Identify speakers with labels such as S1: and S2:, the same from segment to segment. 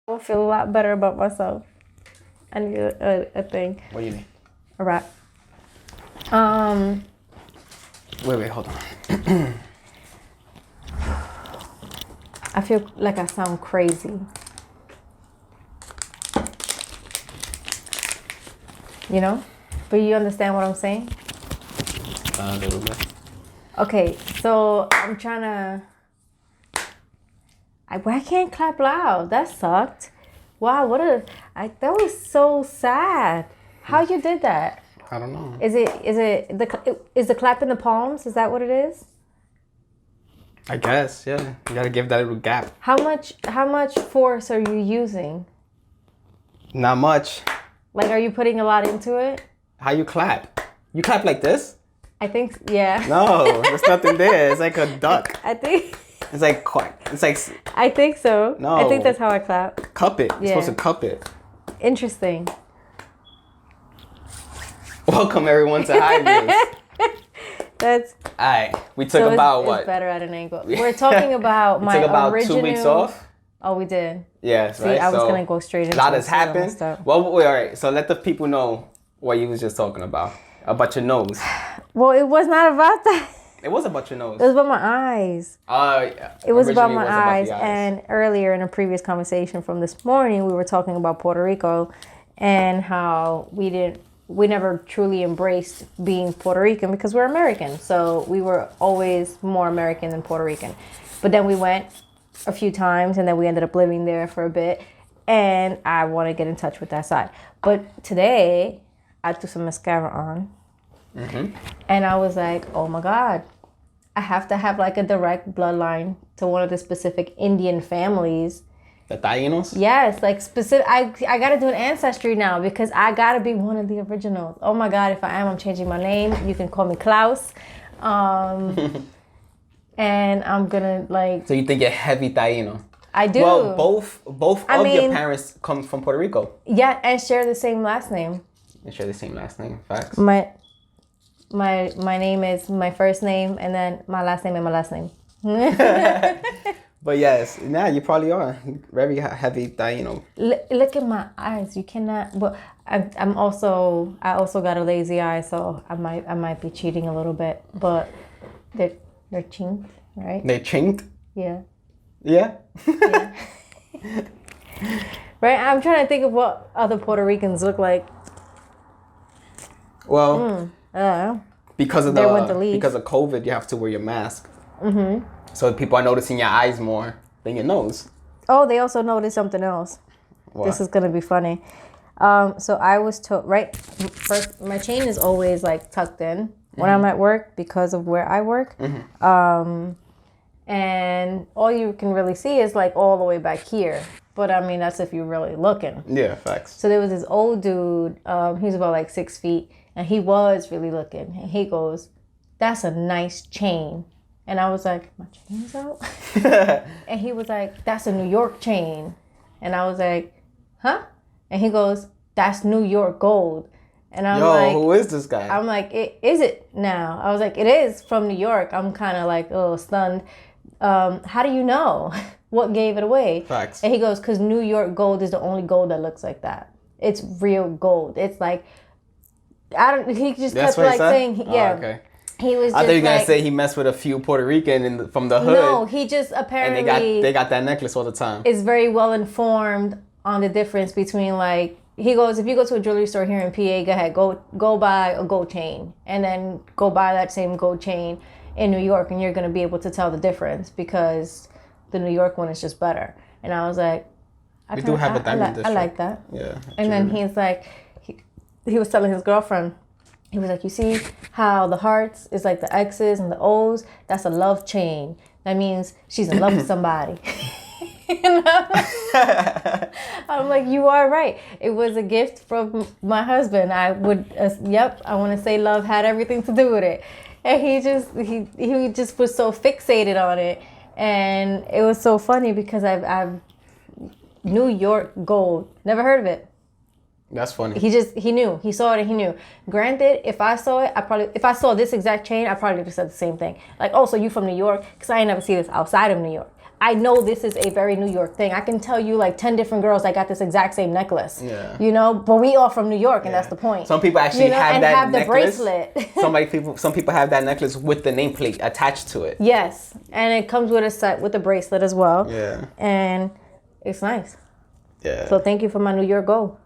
S1: I feel a lot better about myself. I need a thing.
S2: What do you need?
S1: A wrap.
S2: Wait, hold on.
S1: I feel like I sound crazy. You know? But you understand what I'm saying?
S2: A little bit.
S1: Okay, so I'm trying to... I can't clap loud. That sucked. Wow, that was so sad. How you did that?
S2: I don't know.
S1: Is the clap in the palms? Is that what it is?
S2: I guess, yeah. You gotta give that little gap.
S1: How much force are you using?
S2: Not much.
S1: Like, are you putting a lot into it?
S2: How you clap? You clap like this?
S1: I think, yeah.
S2: No, there's nothing there. It's like a duck.
S1: I think.
S2: It's like
S1: I think so.
S2: No.
S1: I think that's how I clap.
S2: Cup it. You're
S1: Yeah.
S2: supposed to cup it.
S1: Interesting.
S2: Welcome everyone to HighViews.
S1: That's
S2: Alright, we took about
S1: it's
S2: what?
S1: better at an angle. We're talking about
S2: We
S1: my
S2: took about
S1: original.
S2: 2 weeks off.
S1: Oh, we did.
S2: Yes,
S1: See,
S2: right.
S1: I was
S2: So,
S1: gonna go straight into
S2: a lot has
S1: it, so I
S2: happened.
S1: messed up.
S2: Well, wait, all right. So let the people know what you was just talking about your nose.
S1: Well, it was not about that.
S2: It was about your nose.
S1: It was about my eyes. It was about
S2: Originally
S1: my
S2: it was about
S1: eyes.
S2: the eyes.
S1: And earlier in a previous conversation from this morning, we were talking about Puerto Rico and how we never truly embraced being Puerto Rican because we're American. So we were always more American than Puerto Rican. But then we went a few times and then we ended up living there for a bit. And I want to get in touch with that side. But today, I threw some mascara on.
S2: Mm-hmm.
S1: And I was like, oh my God, I have to have like a direct bloodline to one of the specific Indian families.
S2: The Tainos?
S1: Yes, like specific. I got to do an ancestry now because I got to be one of the originals. Oh my God, if I am, I'm changing my name. You can call me Klaus. And I'm going to like...
S2: So you think you're heavy Taino?
S1: I do.
S2: Well, both of your parents come from Puerto Rico.
S1: Yeah, and share the same last name.
S2: They share the same last name. Facts.
S1: My name is my first name and then my last name and my last name.
S2: But yes, you probably are very heavy Taino.
S1: Look at my eyes. You cannot. But I also got a lazy eye, so I might be cheating a little bit. But they're chinked, right?
S2: They're chinked.
S1: Yeah.
S2: Yeah.
S1: Yeah. Right. I'm trying to think of what other Puerto Ricans look like.
S2: Well, because of because of COVID, you have to wear your mask. Mm-hmm. So people are noticing your eyes more than your nose.
S1: Oh, they also noticed something else.
S2: What?
S1: This is gonna be funny. So I was told, right? First, my chain is always like tucked in when I'm at work because of where I work. Mm-hmm. And all you can really see is like all the way back here. But I mean, that's if you're really looking.
S2: Yeah, facts.
S1: So there was this old dude. He was about like 6 feet, and he was really looking. And he goes, "That's a nice chain." And I was like, "My chain's out?" And he was like, "That's a New York chain." And I was like, "Huh?" And he goes, "That's New York gold." And I'm like,
S2: who is this guy?
S1: I'm like, is it now? I was like, it is from New York. I'm kind of like a little stunned. How do you know? What gave it away?
S2: Facts.
S1: And he goes, because New York gold is the only gold that looks like that. It's real gold. It's like, he just
S2: That's
S1: kept
S2: what he
S1: like
S2: said?
S1: saying, yeah.
S2: Oh, okay.
S1: He was just
S2: I thought you were
S1: like,
S2: gonna say he messed with a few Puerto Rican from the hood.
S1: no, he just apparently
S2: And they got that necklace all the time.
S1: is very well informed on the difference between like, he goes, if you go to a jewelry store here in PA, go ahead, go buy a gold chain and then go buy that same gold chain in New York and you're going to be able to tell the difference because the New York one is just better. And I was like,
S2: We do have a diamond district.
S1: I like that.
S2: Yeah.
S1: And then he's like, he was telling his girlfriend, he was like, you see how the hearts is like the X's and the O's? That's a love chain. That means she's in love with somebody. I'm like, you are right. It was a gift from my husband. I would, I want to say love had everything to do with it. And he just was so fixated on it. And it was so funny because I've New York gold. Never heard of it.
S2: That's funny.
S1: He knew. He saw it and he knew. Granted, if I saw it, if I saw this exact chain, I probably would have said the same thing. Like, oh, so you from New York? Because I ain't never see this outside of New York. I know this is a very New York thing. I can tell you like 10 different girls that got this exact same necklace.
S2: Yeah.
S1: You know, but we all from New York, and that's the point.
S2: Some people actually have that
S1: have
S2: necklace.
S1: The bracelet.
S2: Some people have that necklace with the nameplate attached to it.
S1: Yes, and it comes with a set with a bracelet as well.
S2: Yeah.
S1: And it's nice.
S2: Yeah.
S1: So thank you for my New York goal.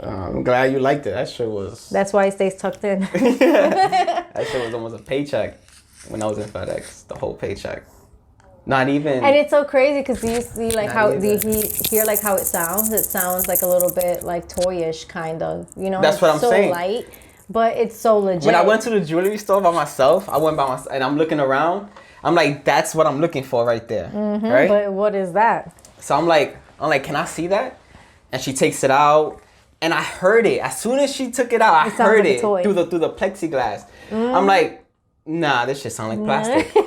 S2: I'm glad you liked it. That shit was...
S1: That's why it stays tucked in.
S2: That shit was almost a paycheck when I was in FedEx. The whole paycheck. Not even...
S1: And it's so crazy because do you see like do you hear like how it sounds? It sounds like a little bit like toyish kind of, you know?
S2: That's what I'm saying.
S1: So light, but it's so legit.
S2: When I went to the jewelry store by myself, and I'm looking around, I'm like, that's what I'm looking for right there.
S1: Mm-hmm,
S2: right?
S1: But what is that?
S2: So I'm like, can I see that? And she takes it out. And I heard it. As soon as she took it out, I heard it through the plexiglass. I'm like, nah, this shit sound like plastic.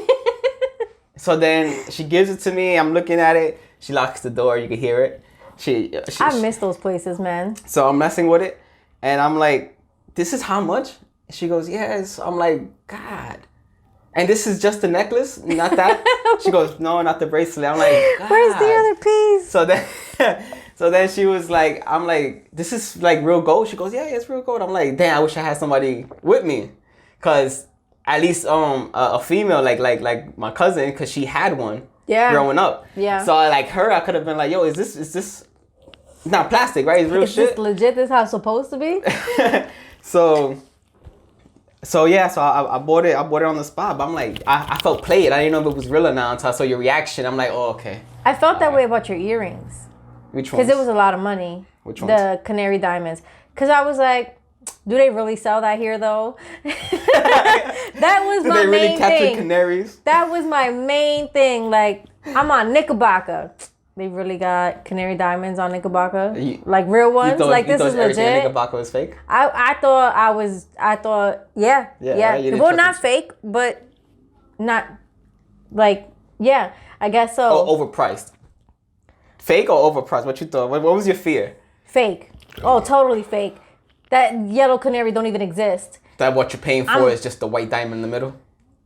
S2: So then she gives it to me. I'm looking at it. She locks the door. You can hear it. I miss
S1: those places, man.
S2: So I'm messing with it. And I'm like, this is how much? She goes, yes. I'm like, God. And this is just the necklace, not that? She goes, no, not the bracelet. I'm like, God.
S1: Where's the other piece?
S2: So then she was like, I'm like, this is like real gold? She goes, yeah, it's real gold. I'm like, damn, I wish I had somebody with me. Cause at least a female like my cousin, cause she had one growing up. Yeah. So I could have been like, yo, is this not plastic, right? It's real shit.
S1: Is this legit? This how it's supposed to be?
S2: So I bought it on the spot, but I'm like, I felt played. I didn't know if it was real or not until I saw your reaction. I'm like, oh, okay.
S1: I felt that way about your earrings.
S2: Which ones?
S1: Because it was a lot of money.
S2: Which ones?
S1: The canary diamonds. Because I was like, do they really sell that here though? That was my main thing. Did they really capture
S2: canaries?
S1: That was my main thing. Like, I'm on Knickerbocker. They really got canary diamonds on Knickerbocker, like real ones. Like this is legit.
S2: Knickerbocker was fake.
S1: I thought, yeah.
S2: Right?
S1: Well, not fake, but not like, yeah. I guess so.
S2: Oh, overpriced. Fake or overpriced? What you thought? What was your fear?
S1: Fake. Oh, totally fake. That yellow canary don't even exist.
S2: That what you're paying for is just the white diamond in the middle?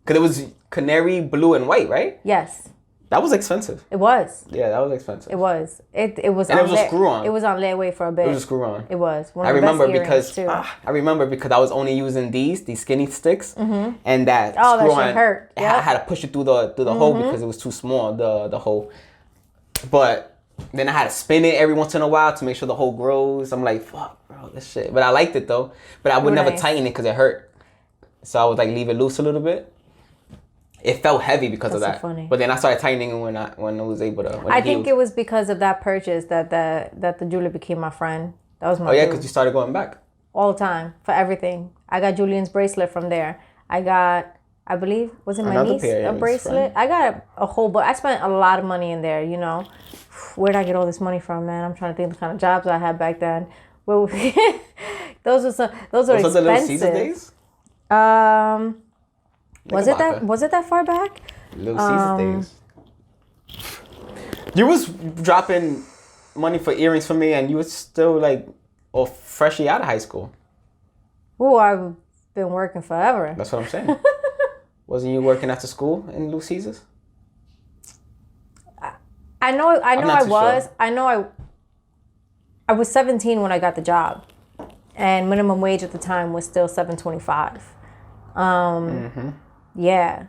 S2: Because it was canary, blue, and white, right?
S1: Yes.
S2: That was expensive.
S1: It was.
S2: Yeah, that was expensive.
S1: It was. It was.
S2: And it was a screw on.
S1: It was on layaway for a bit.
S2: It was a screw on.
S1: It was.
S2: I remember because I was only using these skinny sticks, and that screw on hurt. Yep. I had to push it through the hole because it was too small. The hole, but. Then I had to spin it every once in a while to make sure the hole grows. I'm like, fuck, bro, this shit. But I liked it though. But I would never tighten it because it hurt. So I would like leave it loose a little bit. It felt heavy because of that. So funny. But then I started tightening it when I was able to. I think
S1: it was because of that purchase that the jeweler became my friend. That was my.
S2: Oh yeah, because you started going back
S1: all the time for everything. I got Julian's bracelet from there. I got, I believe, was it my niece a bracelet? Friend. I got a whole. But I spent a lot of money in there. You know. Where'd I get all this money from, man? I'm trying to think the kind of jobs I had back then. Those were expensive.
S2: Was it the Little Caesar days?
S1: Was it that far back?
S2: Little Caesar days. You was dropping money for earrings for me, and you was still like, freshly out of high school.
S1: Oh, I've been working forever.
S2: That's what I'm saying. Wasn't you working after school in Little Caesars?
S1: I know I was 17 when I got the job, and minimum wage at the time was still $7.25. Yeah,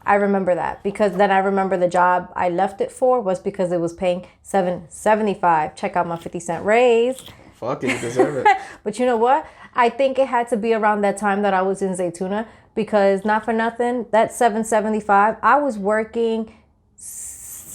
S1: I remember that because then I remember the job I left it for was because it was paying $7.75. Check out my 50-cent raise.
S2: Fuck it, you deserve it.
S1: But you know what? I think it had to be around that time that I was in Zaytuna because not for nothing, that $7.75, I was working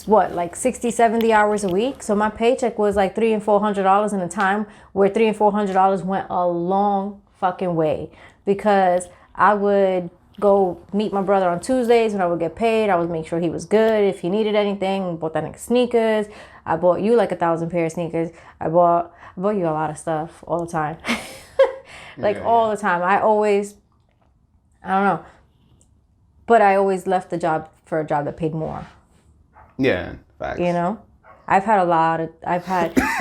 S1: like 60, 70 hours a week. So my paycheck was like $300 and $400 in a time where $300 and $400 went a long fucking way because I would go meet my brother on Tuesdays when I would get paid. I would make sure he was good. If he needed anything, I bought that nigga sneakers. I bought you like 1,000 pair of sneakers. I bought you a lot of stuff all the time. All the time. I don't know. But I always left the job for a job that paid more.
S2: Yeah, facts.
S1: You know, I've had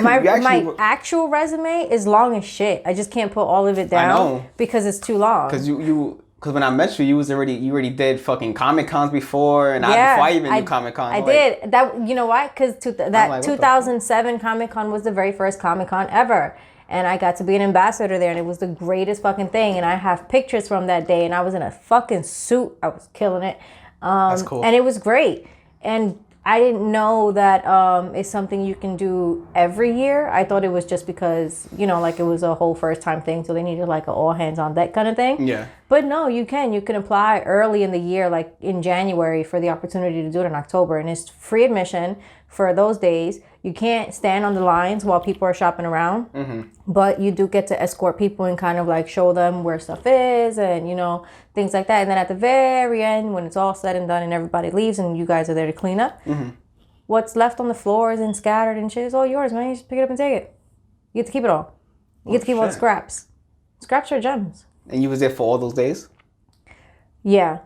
S1: my actual resume is long as shit. I just can't put all of it down because it's too long.
S2: Because you Because when I met you, you already did fucking Comic Cons before, and before I even knew Comic Con.
S1: I did that. You know why? Because that 2007 Comic Con was the very first Comic Con ever, and I got to be an ambassador there, and it was the greatest fucking thing. And I have pictures from that day, and I was in a fucking suit. I was killing it. That's cool. And it was great. And I didn't know that it's something you can do every year. I thought it was just because, you know, like it was a whole first time thing. So they needed like an all hands on deck kind of thing.
S2: Yeah.
S1: But no, you can apply early in the year, like in January, for the opportunity to do it in October. And it's free admission for those days. You can't stand on the lines while people are shopping around. Mm-hmm. But you do get to escort people and kind of like show them where stuff is and, you know, things like that. And then at the very end, when it's all said and done and everybody leaves and you guys are there to clean up, what's left on the floors and scattered and shit is all yours, man. You just pick it up and take it. You get to keep it all. You get to keep all the scraps. Scraps are gems.
S2: And you was there for all those days?
S1: Yeah.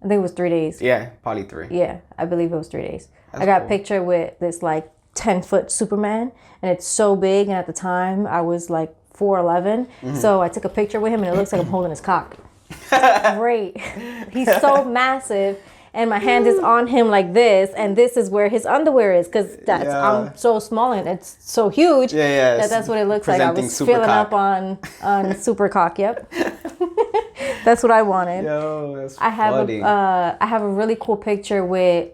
S1: I think it was 3 days.
S2: Yeah, probably 3.
S1: Yeah, I believe it was 3 days. That's I got a picture with this like 10-foot Superman, and it's so big. And at the time, I was like 4'11", so I took a picture with him, and it looks like I'm holding his cock. It's great. He's so massive, and my hand is on him like this, and this is where his underwear is, because I'm so small and it's so huge that's what it looks like. I was filling up on super cock. Yep. That's what I wanted.
S2: Yo, that's funny.
S1: I have a really cool picture with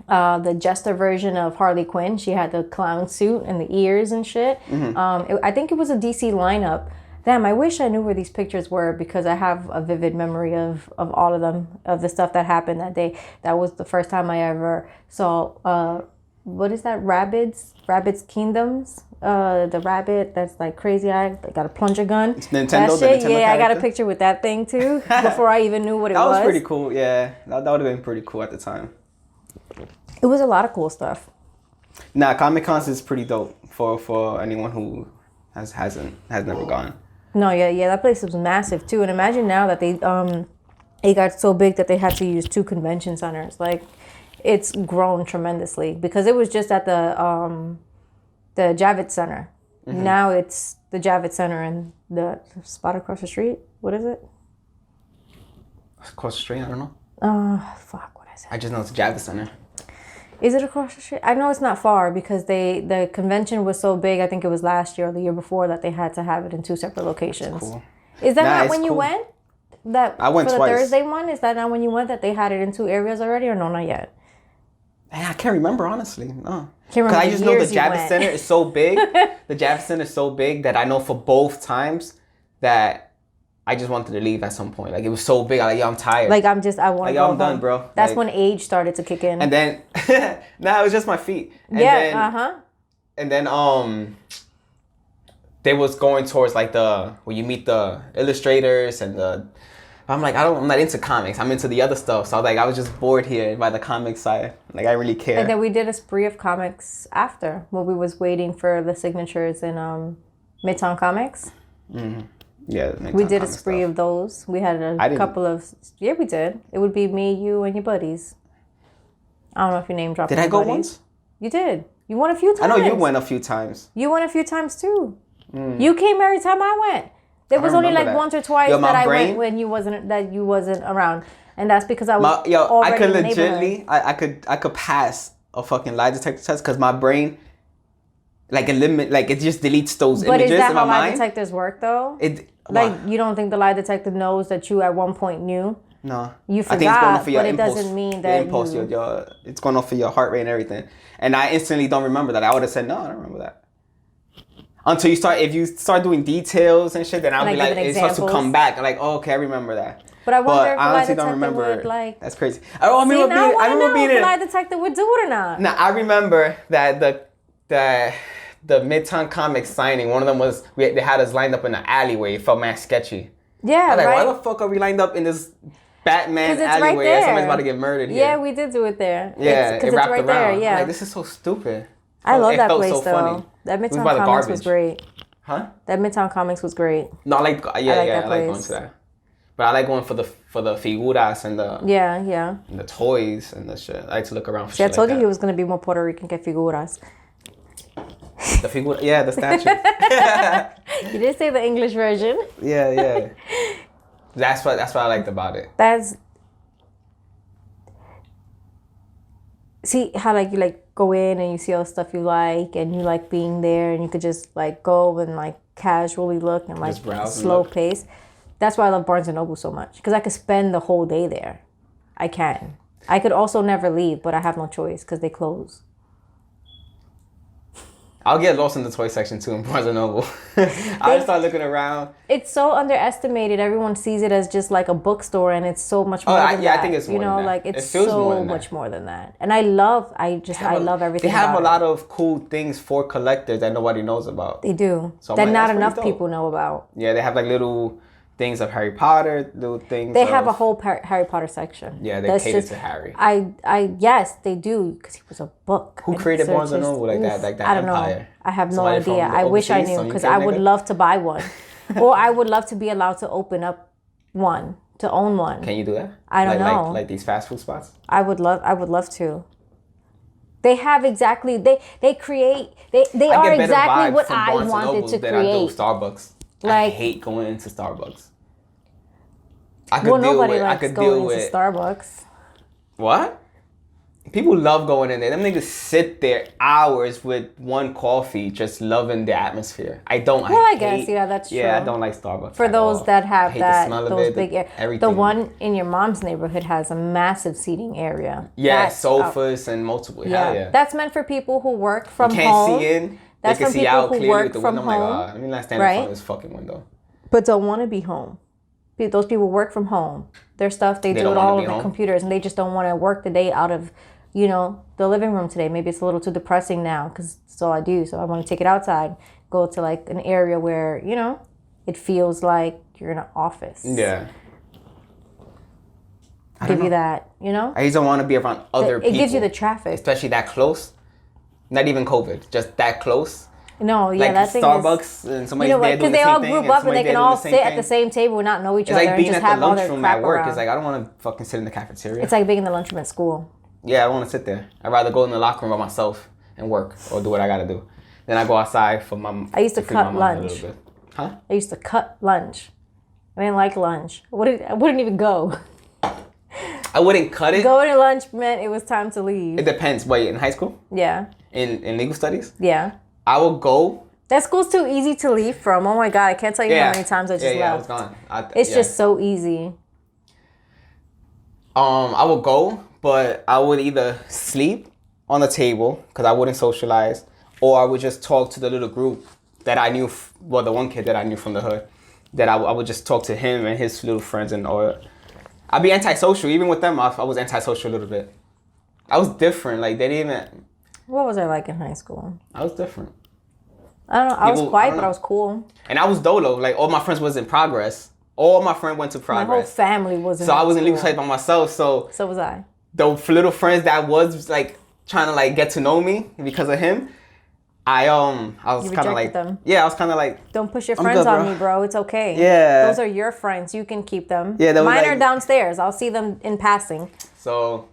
S1: the jester version of Harley Quinn. She had the clown suit and the ears and shit. I think it was a DC lineup. Damn, I wish I knew where these pictures were, because I have a vivid memory of all of them, of the stuff that happened that day. That was the first time I ever saw, what is that, Rabbids Kingdoms? The rabbit that's like crazy eyed, they got a plunger gun.
S2: It's Nintendo,
S1: that shit. Yeah, I got a picture with that thing too before I even knew what it was.
S2: That was pretty cool, yeah. That would have been pretty cool at the time.
S1: It was a lot of cool stuff.
S2: Nah, Comic Cons is pretty dope for anyone who has never gone.
S1: No, yeah, that place was massive too. And imagine now that they it got so big that they had to use 2 convention centers. Like, it's grown tremendously, because it was just at the Javits Center. Now it's the Javits Center and the spot across the street. What is it?
S2: Across the street? I don't know.
S1: Fuck, what is it?
S2: I just know it's the Javits Center.
S1: Is it across the street? I know it's not far, because the convention was so big. I think it was last year or the year before that they had to have it in 2 separate locations. That's cool. Is that not when you went? I went twice. For the Thursday one, is that not when you went that they had it in 2 areas already, or no, not yet?
S2: I can't remember, honestly. No.
S1: Because
S2: I just know the Javits Center is so big. The Javits Center is so big that I know for both times that I just wanted to leave at some point. Like, it was so big. I'm tired.
S1: Like, I want to go home.
S2: I'm done, bro.
S1: That's when age started to kick in.
S2: And then, it was just my feet. And And then, they was going towards like where you meet the illustrators and I'm like, I'm not into comics. I'm into the other stuff. So I was just bored here by the comic side. Like, I really care.
S1: And then we did a spree of comics after, while we was waiting for the signatures in Midtown Comics. Mm-hmm.
S2: Yeah,
S1: we did a spree of those. We had a couple of... Yeah, we did. It would be me, you, and your buddies. I don't know if your name dropped.
S2: Did I go once?
S1: You did. You went a few times.
S2: I know you went a few times.
S1: You went a few times too. You came every time I went. There was only like once or twice that I went when you wasn't around, and that's because I was already
S2: I could
S1: in the
S2: legitimately, I could pass a fucking lie detector test, because my brain, it just deletes those images in my mind. But is that how lie
S1: detectors work though? You don't think the lie detector knows that you at one point knew?
S2: No.
S1: You forgot, I think it's going off of your impulse, it doesn't mean that
S2: impulse, it's going off of your heart rate and everything. And I instantly don't remember that. I would have said, no, I don't remember that. Until if you start doing details and shit, then I'll be like, it starts to come back. I'm like, oh, okay, I remember that.
S1: But I wonder if the lie detector would like...
S2: That's crazy. I remember being
S1: if the lie detector would do it or not.
S2: Nah, I remember that the Midtown Comics signing, one of them was, they had us lined up in the alleyway. It felt mad sketchy.
S1: Yeah,
S2: right. Why the fuck are we lined up in this Batman alleyway? Right, somebody's about to get murdered here.
S1: Yeah, we did do it there.
S2: Yeah,
S1: because it's right around. There. Yeah,
S2: I'm like, this is so stupid.
S1: I love that place so though. Funny. That Midtown Comics was great.
S2: Huh?
S1: That Midtown Comics was great.
S2: No, I like going to that. But I like going for the figuras and the and the toys and the shit. I like to look around for shit.
S1: I told you he was gonna be more Puerto Rican que figuras.
S2: The figura, the statue.
S1: You did say the English version.
S2: Yeah. That's what I liked about it.
S1: See how like you like go in and you see all the stuff you like and you like being there and you could just like go and like casually look and like slow pace. That's why I love Barnes and Noble so much, because I could spend the whole day there. I can. I could also never leave, but I have no choice because they close.
S2: I'll get lost in the toy section too in Barnes and Noble. I start looking around.
S1: It's so underestimated. Everyone sees it as just like a bookstore, and it's so much more than that.
S2: I think it's more than that.
S1: Like it's so much more than that. And I love everything.
S2: They have a lot of cool things for collectors that nobody knows about.
S1: They do. So that not enough people know about.
S2: Yeah, they have like little things of Harry Potter, little things.
S1: They have a whole Harry Potter section.
S2: Yeah, they cater to Harry.
S1: Yes, they do, because he was a book.
S2: Who created Barnes and Noble like that? Like that
S1: I don't
S2: empire?
S1: know. I have no idea. I wish I knew, because I would love to buy one, or I would love to be allowed to open up one, to own one.
S2: Can you do that?
S1: I don't know.
S2: Like these fast food spots.
S1: I would love to. They have exactly. They are exactly what I wanted to create.
S2: I do Starbucks.
S1: Like,
S2: I hate going into Starbucks.
S1: Nobody likes going into Starbucks.
S2: What? People love going in there. Them niggas sit there hours with one coffee, just loving the atmosphere. I don't.
S1: Well, I guess, yeah, that's true.
S2: Yeah, I don't like Starbucks.
S1: For those that have that, those big
S2: everything.
S1: The one in your mom's neighborhood has a massive seating area.
S2: Yeah, sofas and multiple. Yeah,
S1: that's meant for people who work from home.
S2: You can't see in.
S1: That's from people who work from home.
S2: Like, let me not stand in front of this fucking window.
S1: But don't want to be home. Those people work from home. Their stuff, they do it all on the computers, and they just don't want to work the day out of, the living room today. Maybe it's a little too depressing now because that's all I do. So I want to take it outside, go to like an area where, it feels like you're in an office.
S2: Yeah.
S1: Give you that,
S2: I just don't want to be around other people.
S1: It gives you the traffic.
S2: Especially that close. Not even COVID, just that close.
S1: No, yeah,
S2: like
S1: that thing
S2: Starbucks and somebody's there doing the same thing.
S1: Because they all group up and they can all sit at the same table and not know each other.
S2: It's like being
S1: and just
S2: at
S1: have
S2: the lunchroom at work.
S1: Around.
S2: It's like, I don't want to fucking sit in the cafeteria.
S1: It's like being in the lunchroom at school.
S2: Yeah, I don't want to sit there. I'd rather go in the locker room by myself and work or do what I got to do. Then I go outside for my...
S1: I used to cut lunch.
S2: Huh?
S1: I used to cut lunch. I didn't like lunch. I wouldn't even go.
S2: I wouldn't cut it?
S1: Going to lunch meant it was time to leave.
S2: It depends. Wait, in high school?
S1: Yeah.
S2: In legal studies?
S1: Yeah.
S2: I will go...
S1: That school's too easy to leave from. Oh my God, I can't tell you how many times I just left.
S2: Yeah, I was gone.
S1: It's just so easy.
S2: I would go, but I would either sleep on the table because I wouldn't socialize, or I would just talk to the little group that I knew, the one kid that I knew from the hood, that I would just talk to him and his little friends, or I'd be antisocial. Even with them, I was antisocial a little bit. I was different. Like, they didn't even...
S1: What was I like in high school?
S2: I was different.
S1: I don't know. I was quiet, but I was cool.
S2: And I was dolo. Like, all my friends was in progress. All my friends went to progress.
S1: My whole family was in
S2: So I was in legal studies by myself. So
S1: was I.
S2: The little friends that was, like, trying to, like, get to know me because of him, I was kind of like... them. Yeah, I was kind of like...
S1: Don't push your friends on me, bro. It's okay.
S2: Yeah.
S1: Those are your friends. You can keep them.
S2: Yeah,
S1: mine are downstairs. I'll see them in passing.
S2: So...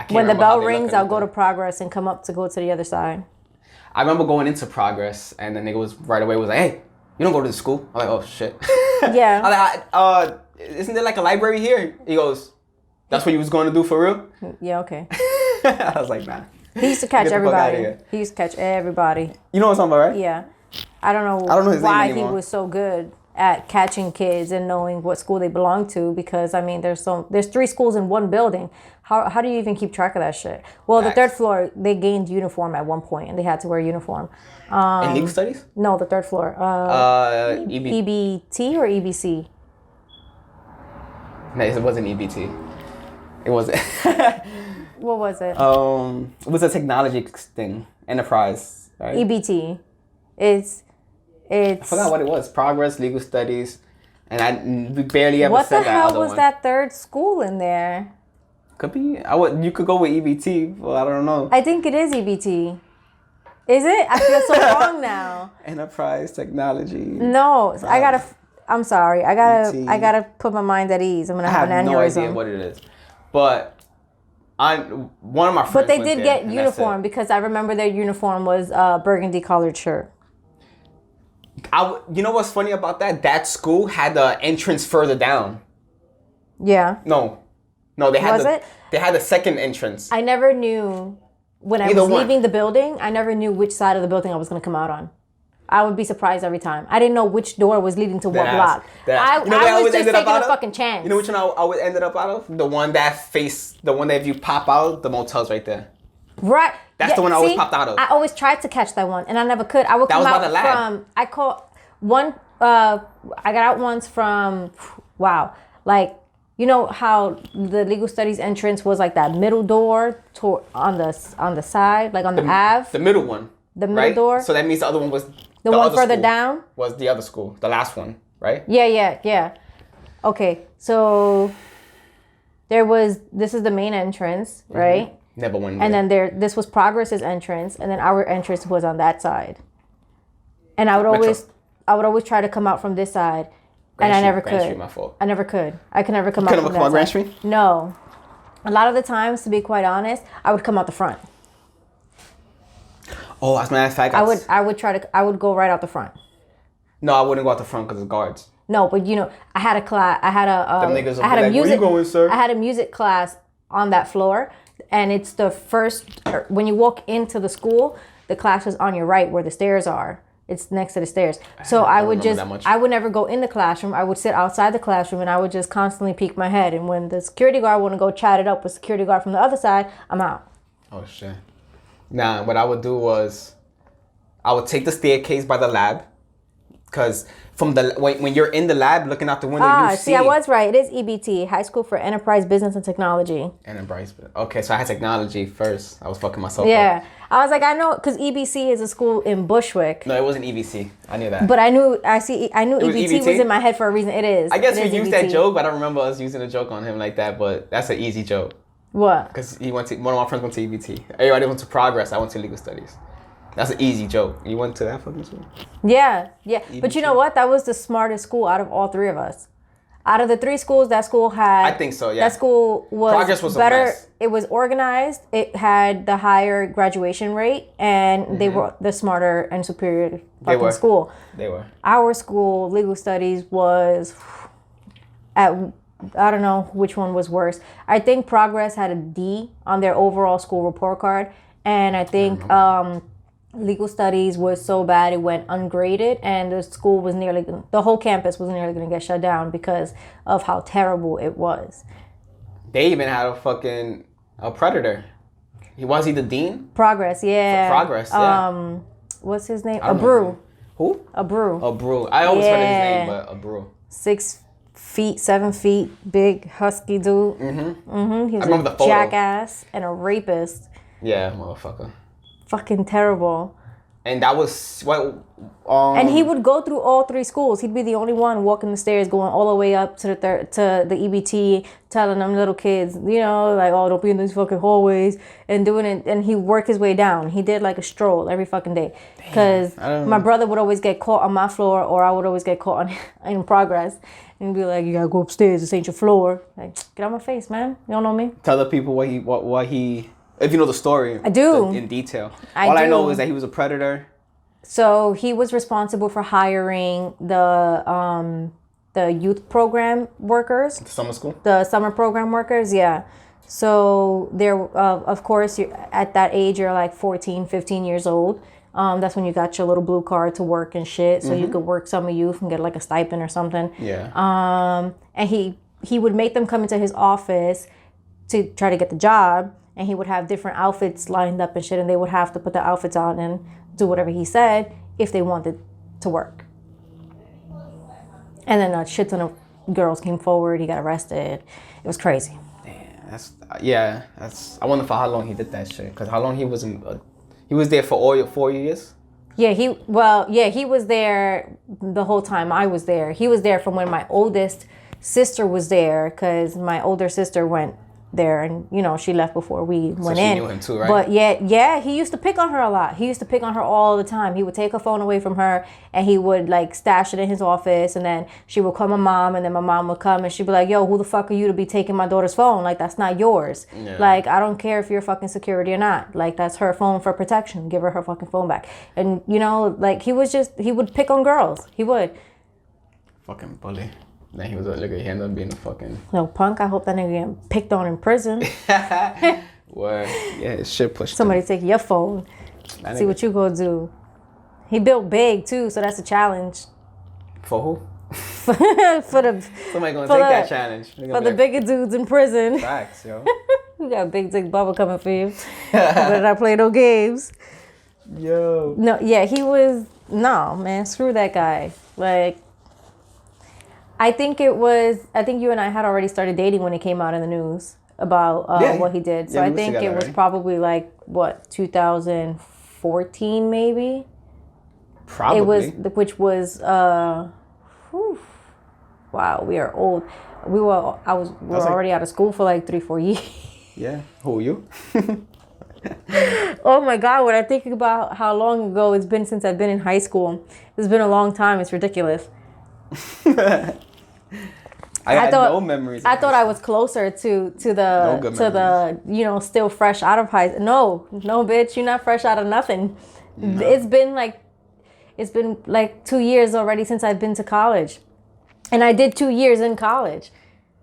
S2: I can't
S1: when the bell rings, I'll go to progress and come up to go to the other side.
S2: I remember going into progress, and the nigga was right away was like, "Hey, you don't go to the school?" I'm like, "Oh shit."
S1: Yeah.
S2: I'm like, isn't there like a library here? He goes, "That's what you was going to do for real?"
S1: Yeah. Okay.
S2: I was like, "Nah."
S1: He used to catch everybody. He used to catch everybody.
S2: You know what I'm talking about, right?
S1: Yeah. I don't know
S2: his
S1: why
S2: name
S1: he was so good at catching kids and knowing what school they belong to, because I mean there's 3 schools in one building. How do you even keep track of that shit? Well, the 3rd floor, they gained uniform at one point and they had to wear a uniform.
S2: In legal studies?
S1: No, the 3rd floor. EBT or EBC?
S2: No, it wasn't EBT. It wasn't.
S1: What was it?
S2: It was a technology thing. Enterprise, right?
S1: EBT. It's
S2: I forgot what it was. Progress, legal studies, and we barely ever said that. What the hell
S1: was that 3rd school in there?
S2: Could be. You could go with EBT, but I don't know.
S1: I think it is EBT. Is it? I feel so wrong now.
S2: Enterprise technology.
S1: No, I'm sorry. I gotta put my mind at ease. I'm gonna have an aneurysm.
S2: I have no idea what it is, but one of my friends.
S1: But they did get uniform because I remember their uniform was burgundy collared shirt.
S2: You know what's funny about that? That school had the entrance further down.
S1: Yeah.
S2: No, they had They had the second entrance.
S1: I never knew when I was leaving the building. I never knew which side of the building I was going to come out on. I would be surprised every time. I didn't know which door was leading to what block. I was just taking a fucking chance.
S2: You know which one I always ended up out of? The one that if you pop out, the motel's right there.
S1: Right.
S2: That's the one I always popped out of.
S1: I always tried to catch that one, and I never could. I would come out from. I caught one. I got out once from. Wow, like you know how the legal studies entrance was like that middle door on the side, like on the Ave.
S2: The middle one.
S1: The middle door.
S2: So that means the other one was
S1: the one further down.
S2: Was the other school, the last one, right?
S1: Yeah. Okay, so this is the main entrance, right? Mm-hmm.
S2: Never went
S1: and then this was Progress's entrance, and then our entrance was on that side. And I would always try to come out from this side, and I never could. My fault. I never could. I could never come out from that side. Grand Street? No. A lot of the times, to be quite honest, I would come out the front.
S2: Oh, as a matter of fact,
S1: I would go right out the front.
S2: No, I wouldn't go out the front because of guards.
S1: No, but I had a class. I had a music. Where you going, sir? I had a music class on that floor. And it's the first, when you walk into the school, the class is on your right where the stairs are. It's next to the stairs. So I would never go in the classroom. I would sit outside the classroom and I would just constantly peek my head. And when the security guard want to go chat it up with security guard from the other side, I'm out.
S2: Oh, shit. Nah, what I would do was I would take the staircase by the lab. Because when you're in the lab looking out the window, you see.
S1: I was right. It is EBT, High School for Enterprise Business and Technology.
S2: Okay, so I had technology first. I was fucking myself up.
S1: Yeah. I was like, I know, because EBC is a school in Bushwick.
S2: No, it wasn't EBC. I knew that.
S1: But I knew EBT was in my head for a reason. It is.
S2: I guess we used that joke, but I don't remember us using a joke on him like that. But that's an easy joke.
S1: What?
S2: Because one of my friends went to EBT. Everybody went to Progress. I went to Legal Studies. That's an easy joke. You went to that fucking school?
S1: Yeah. But you know what? That was the smartest school out of all three of us. Out of the three schools, that school had...
S2: I think so, yeah.
S1: That school was
S2: Progress was
S1: better.
S2: A mess.
S1: It was organized. It had the higher graduation rate. And they were the smarter and superior fucking school.
S2: They were.
S1: Our school, Legal Studies, was... I don't know which one was worse. I think Progress had a D on their overall school report card. And I think... Legal Studies was so bad it went ungraded, and the whole campus was nearly going to get shut down because of how terrible it was.
S2: They even had a predator. Was he the dean?
S1: Progress, yeah.
S2: Progress, yeah.
S1: What's his name? Abru.
S2: Who?
S1: Abru.
S2: I always heard his name, but Abru.
S1: 6 feet, 7 feet, big husky dude. He was a jackass and a rapist.
S2: Yeah, motherfucker.
S1: Fucking terrible.
S2: And that was what.
S1: And he would go through all three schools. He'd be the only one walking the stairs, going all the way up to the EBT, telling them little kids, like, oh, don't be in these fucking hallways, and doing it. And he'd work his way down. He did like a stroll every fucking day, because my brother would always get caught on my floor, or I would always get caught in Progress, and be like, you gotta go upstairs. This ain't your floor. Like, get out my face, man. You don't know me.
S2: Tell the people what he. If you know the story.
S1: I do.
S2: In detail. All I know is that he was a predator.
S1: So he was responsible for hiring the youth program workers.
S2: The summer school?
S1: The summer program workers, yeah. So there, of course, at that age, you're like 14, 15 years old. That's when you got your little blue card to work and shit. So you could work summer youth and get like a stipend or something.
S2: Yeah.
S1: And he would make them come into his office to try to get the job. And he would have different outfits lined up and shit, and they would have to put the outfits on and do whatever he said if they wanted to work. And then a shit ton of girls came forward. He got arrested. It was crazy.
S2: Damn, I wonder for how long he did that shit. Because how long he was he was there for all 4 years?
S1: Yeah, he was there the whole time I was there. He was there from when my oldest sister was there, because my older sister went there, and you know she left before we went
S2: she
S1: in.
S2: knew him too, right?
S1: But yeah, he used to pick on her a lot. He used to pick on her all the time. He would take her phone away from her, and he would like stash it in his office, and then she would call my mom, and then my mom would come, and she'd be like, "Yo, who the fuck are you to be taking my daughter's phone? Like that's not yours.
S2: Yeah.
S1: Like I don't care if you're fucking security or not. Like that's her phone for protection. Give her fucking phone back." And you know, like he would pick on girls. He would.
S2: Fucking bully. Then he was like, he ended up being a fucking...
S1: No, punk. I hope that nigga getting picked on in prison.
S2: Word. Yeah, his shit pushed
S1: Somebody take your phone. See what you gonna do. He built big, too, so that's a challenge.
S2: For who?
S1: for the...
S2: Somebody gonna take that challenge.
S1: For the bigger dudes in prison.
S2: Facts, yo.
S1: We got Big Dick Bubba coming for you. Better not play no games.
S2: Yo.
S1: No, yeah, he was... No, man, screw that guy. Like... I think you and I had already started dating when it came out in the news about what he did. So I think it was probably like, 2014 maybe?
S2: Probably.
S1: It was, which was, wow, we are old. We were already out of school for like 3-4 years.
S2: Yeah. Who are you?
S1: Oh my God, when I think about how long ago it's been since I've been in high school, it's been a long time. It's ridiculous.
S2: I had no memories.
S1: I thought I was closer to the you know, still fresh out of high. No, bitch, you're not fresh out of nothing. No. It's been like 2 years already since I've been to college, and I did 2 years in college,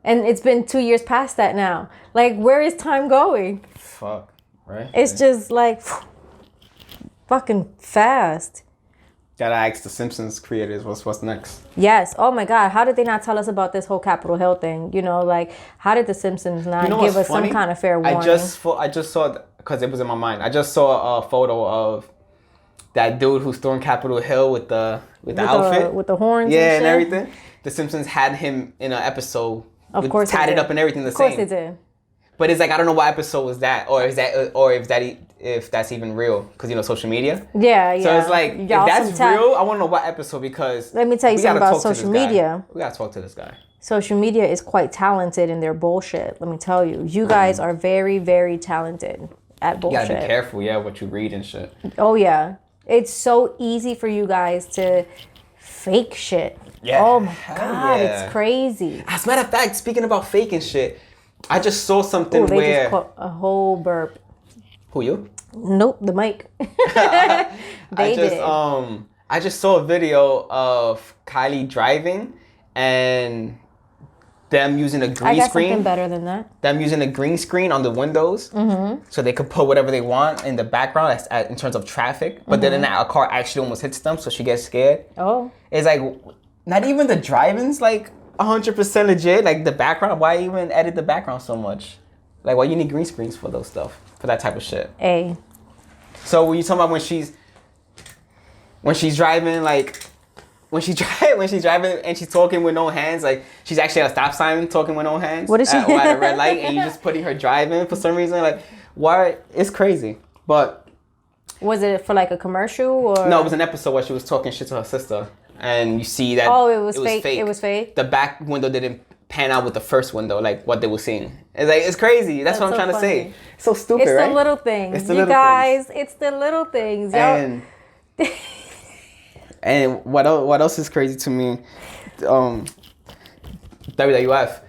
S1: and it's been 2 years past that now. Like, where is time going?
S2: Fuck, right?
S1: It's just like fucking fast.
S2: Gotta ask the Simpsons creators what's next.
S1: Yes. Oh my God. How did they not tell us about this whole Capitol Hill thing? You know, like, how did the Simpsons not give us some kind of fair warning?
S2: I just saw, because it was in my mind, I just saw a photo of that dude who stormed Capitol Hill with the outfit.
S1: With the horns
S2: and everything. The Simpsons had him in an episode.
S1: Of course
S2: tatted up and everything the same.
S1: Of course they did.
S2: But it's like, I don't know what episode was that, or if that's even real, because you know social media.
S1: Yeah.
S2: So it's like, if that's real, I want to know what episode, because
S1: let me tell you something about social media.
S2: We gotta talk to this guy.
S1: Social media is quite talented in their bullshit. Let me tell you, you guys are very, very talented at bullshit.
S2: You gotta be careful, what you read and shit.
S1: Oh yeah, it's so easy for you guys to fake shit. Yeah. Oh my God, it's crazy.
S2: As a matter of fact, speaking about faking shit, I just saw something
S1: they
S2: where...
S1: just caught a whole burp.
S2: Who, you?
S1: Nope, the mic.
S2: I just saw a video of Kylie driving and them using a green screen. I got
S1: something better than that.
S2: Them using a green screen on the windows, so they could put whatever they want in the background in terms of traffic. But then a car actually almost hits them, so she gets scared.
S1: Oh.
S2: It's like, not even the driving's like 100% legit. Like the background, why even edit the background so much? Like, why you need green screens for those stuff, for that type of shit? So when you talking about when she's driving, like when she's driving and she's talking with no hands, like she's actually at a stop sign talking with no hands.
S1: What is she?
S2: Or at a red light, and you're just putting her driving for some reason. Like, why? It's crazy. But
S1: was it for like a commercial or?
S2: No, it was an episode where she was talking shit to her sister, and you see that.
S1: Oh, it was fake. It was fake.
S2: The back window didn't pan out with the first window, like what they were seeing. It's like, it's crazy. That's what I'm trying to say. It's so stupid, right?
S1: It's the little things.
S2: It's the
S1: little things. It's the little things.
S2: And what else is crazy to me? WWF.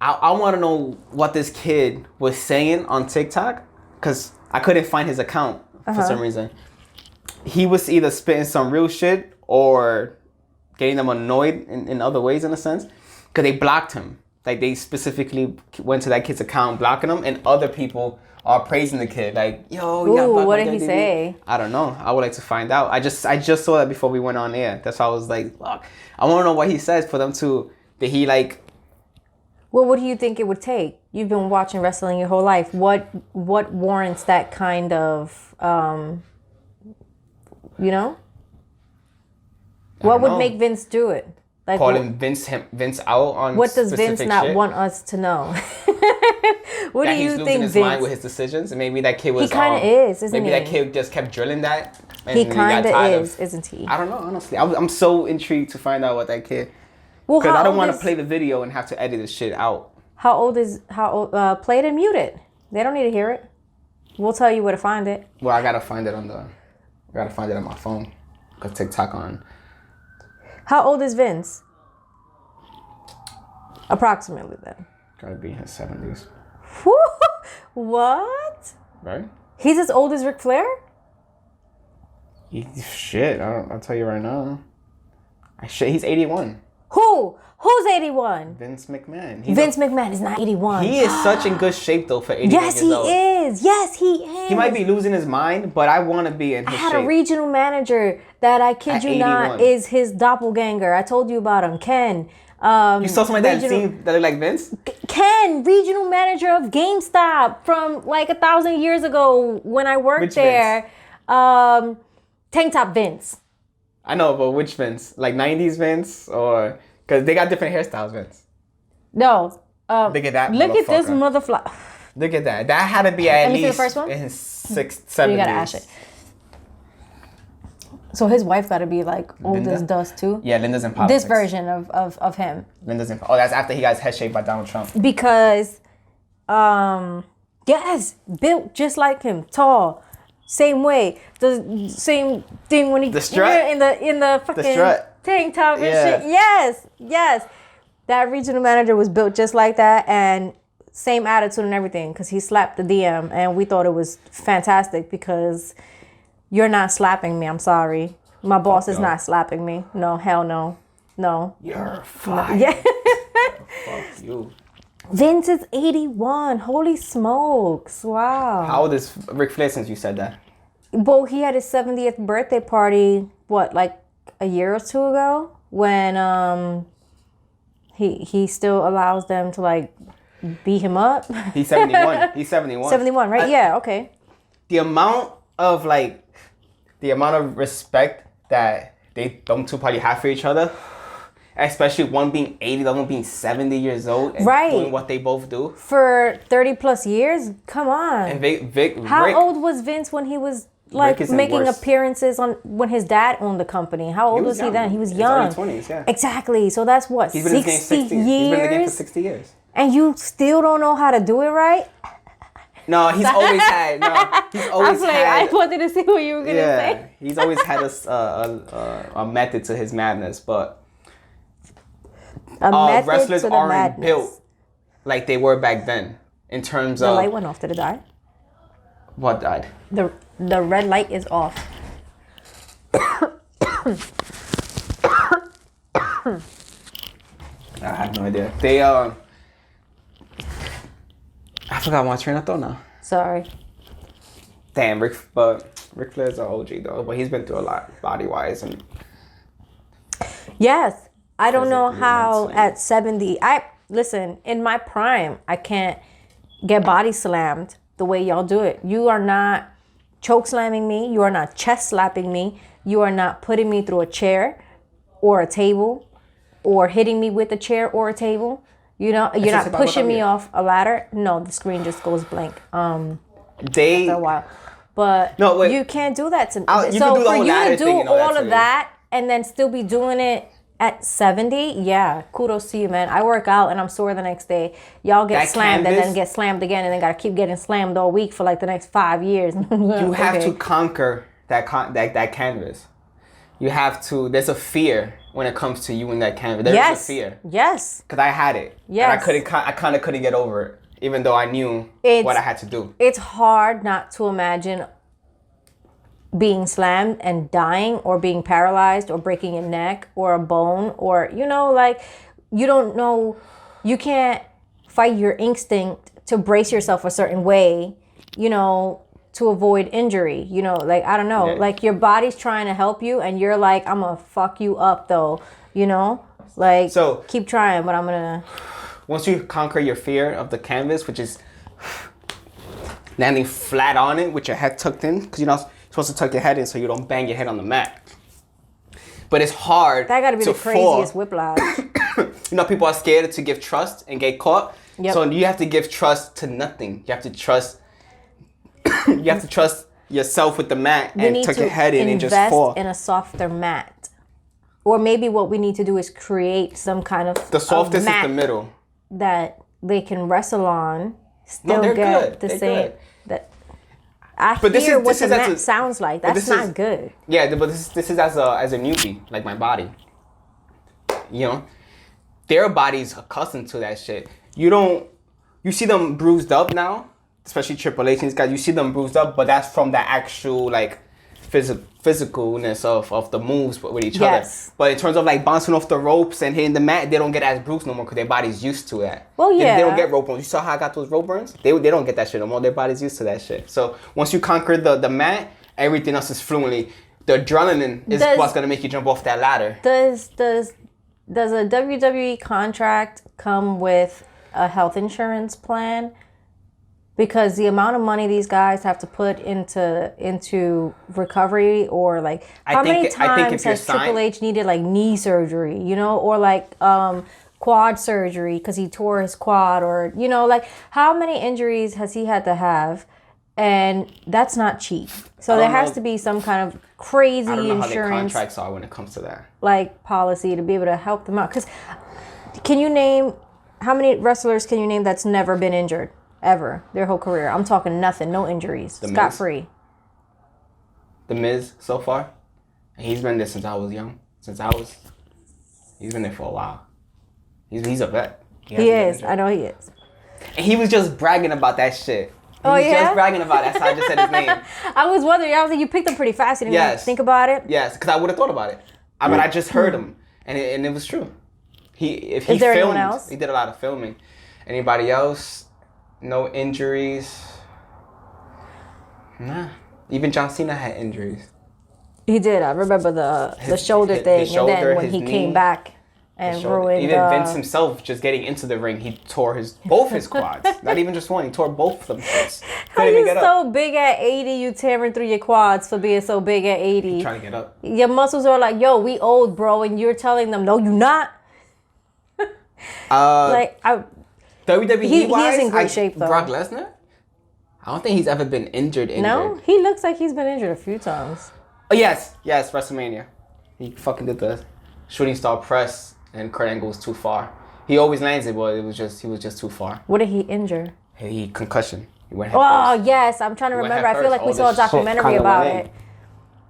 S2: I want to know what this kid was saying on TikTok, because I couldn't find his account for some reason. He was either spitting some real shit or getting them annoyed in other ways, in a sense. Because they blocked him. Like, they specifically went to that kid's account, blocking him, and other people are praising the kid. Like, yo, you
S1: got blocked. What did he say?
S2: I don't know. I would like to find out. I just saw that before we went on air. That's why I was like, fuck. I want to know what he says for them to... Did he, like...
S1: Well, what do you think it would take? You've been watching wrestling your whole life. What warrants that kind of... you know? What would make Vince do it? Like,
S2: calling Vince out on
S1: what does Vince not
S2: shit?
S1: Want us to know? What
S2: that
S1: do you
S2: he's
S1: think,
S2: losing his
S1: Vince?
S2: mind with his decisions, and maybe that kid was.
S1: He kind of is, isn't
S2: maybe
S1: he?
S2: Maybe that kid just kept drilling that. And
S1: he kind of is, isn't he?
S2: I don't know, honestly. I'm so intrigued to find out what that kid. Because I don't want to play the video and have to edit this shit out.
S1: Play it and mute it. They don't need to hear it. We'll tell you where to find it.
S2: Well, I gotta find it on my phone. Cause TikTok on.
S1: How old is Vince? Approximately then.
S2: Gotta be in his 70s.
S1: What?
S2: Right?
S1: He's as old as Ric Flair?
S2: Shit, I'll tell you right now. He's 81.
S1: Who? Who's 81?
S2: Vince McMahon.
S1: Vince McMahon is not 81.
S2: He is such in good shape though for 81
S1: yes,
S2: years old.
S1: Yes, he is.
S2: He might be losing his mind, but I want to be in his shape.
S1: I had a regional manager that I kid you not is his doppelganger. I told you about him, Ken.
S2: You saw somebody that looked like Vince?
S1: Ken, regional manager of GameStop from like 1,000 years ago when I worked there. Tank Top Vince.
S2: I know, but which Vince? Like 90s Vince or... Because they got different hairstyles, Vince.
S1: No.
S2: Look at that
S1: Look at this motherfucker.
S2: Look at that. That had to be at least
S1: the first one?
S2: in his 70s.
S1: You gotta ash it. So his wife got to be like old as dust too.
S2: Yeah, Linda's in politics.
S1: This version of him.
S2: Linda's in. Oh, that's after he got his head shaved by Donald Trump.
S1: Because, yes, built just like him, tall, same way, the same thing when he
S2: the strut
S1: in the fucking tank top and shit. Yes. That regional manager was built just like that and same attitude and everything. Because he slapped the DM and we thought it was fantastic because. You're not slapping me. I'm sorry. My boss is not slapping me. No, hell no. No.
S2: You're fine.
S1: Yeah.
S2: Fuck you.
S1: Vince is 81. Holy smokes. Wow.
S2: How old is Ric Flair since you said that?
S1: Well, he had his 70th birthday party, like a year or two ago? When he still allows them to like beat him up.
S2: He's 71. He's 71.
S1: 71, right? Yeah, okay.
S2: The amount of respect that them two probably have for each other, especially one being 80, the other one being 70 years old, and doing what they both do
S1: for 30 plus years. Come on.
S2: And Rick,
S1: old was Vince when he was like making appearances when his dad owned the company? How old was he then? He was young.
S2: His early 20s, yeah.
S1: Exactly. So that's what, 60 years?
S2: He's been in the game for 60 years.
S1: And you still don't know how to do it right?
S2: No, he's always had.
S1: I wanted to see what you were gonna say.
S2: He's always had a method to his madness, but wrestlers aren't built like they were back then. In terms of
S1: the light went off. Did it die?
S2: What died?
S1: The red light is off.
S2: I have no idea. They I forgot my train of thought now.
S1: Sorry.
S2: Damn, Ric Flair's an OG though, but he's been through a lot body wise and.
S1: Yes, I don't know how at 70. Listen, in my prime, I can't get body slammed the way y'all do it. You are not choke slamming me. You are not chest slapping me. You are not putting me through a chair or a table or hitting me with a chair or a table. You know, you're not pushing me off a ladder. No, the screen just goes blank. After a while. But no, wait. You can't do that to me. So for you to do all of that and then still be doing it at 70, yeah, kudos to you, man. I work out and I'm sore the next day. Y'all get slammed and then get slammed again and then gotta keep getting slammed all week for like the next 5 years.
S2: You have to conquer that canvas. You have to. There's a fear when it comes to you in that canvas. There's a fear. Yes. Because I had it. Yes. And I kind of couldn't get over it, even though I knew what I had to do.
S1: It's hard not to imagine being slammed and dying or being paralyzed or breaking your neck or a bone or, you don't know. You can't fight your instinct to brace yourself a certain way, to avoid injury, I don't know, like your body's trying to help you and you're like, I'm gonna fuck you up though, so keep trying, but I'm gonna.
S2: Once you conquer your fear of the canvas, which is landing flat on it with your head tucked in, because you're not supposed to tuck your head in so you don't bang your head on the mat. But it's hard.
S1: That gotta be the craziest whiplash.
S2: People are scared to give trust and get caught. Yep. So you have to give trust to nothing. You have to trust. You have to trust yourself with the mat and tuck your head in and just fall.
S1: Invest in a softer mat. Or maybe what we need to do is create some kind of
S2: the softest is the middle.
S1: That they can wrestle on, still get
S2: good.
S1: the
S2: they're
S1: same.
S2: Good.
S1: That I hear what the match sounds like. That's not good.
S2: Yeah, but this is as a newbie, like my body. You know, their body's accustomed to that shit. You see them bruised up now, especially Triple H and these guys. You see them bruised up, but that's from the actual like physicalness of the moves with each other. But in terms of like bouncing off the ropes and hitting the mat, they don't get as bruised no more because their body's used to that.
S1: Well, yeah.
S2: They don't get rope burns. You saw how I got those rope burns? They don't get that shit no more. Their body's used to that shit. So once you conquer the mat, everything else is fluently. The adrenaline is what's gonna make you jump off that ladder.
S1: Does a WWE contract come with a health insurance plan? Because the amount of money these guys have to put into recovery, or like how many times has Triple H needed like knee surgery, you know, or like quad surgery because he tore his quad, or you know, like how many injuries has he had to have? And that's not cheap. So there has to be some kind of crazy
S2: I don't know
S1: insurance
S2: how their contracts are when it comes to that.
S1: Like policy to be able to help them out. Because can you name how many wrestlers can you name that's never been injured ever their whole career? I'm talking nothing, no injuries, scot free.
S2: The Miz so far, and he's been there since I was young. He's been there for a while. He's a vet.
S1: He is. I know he is.
S2: And he was just bragging about that shit. He was just bragging about it. That's how I just said his name.
S1: I was wondering. I was like, you picked him pretty fast. You didn't even think about it.
S2: Yes, because I would have thought about it. But I just heard him, and it was true.
S1: Is there anyone else?
S2: He did a lot of filming. Anybody else? No injuries. Nah. Even John Cena had injuries.
S1: He did. I remember the shoulder thing, and then when he came back and ruined.
S2: Even Vince himself, just getting into the ring, he tore both his quads. Not even just one. He tore both of them.
S1: How you so big at 80? You tearing through your quads for being so big at 80?
S2: Trying to get up.
S1: Your muscles are like, yo, we old, bro, and you're telling them, no, you're not.
S2: WWE
S1: he is in great shape though.
S2: Brock Lesnar? I don't think he's ever been injured.
S1: No, he looks like he's been injured a few times.
S2: Oh yes, WrestleMania. He fucking did the shooting star press, and Kurt Angle was too far. He always lands it, but he was just too far.
S1: What did he injure?
S2: He concussion. He went
S1: yes, I'm trying to remember. I feel like we saw a documentary about it.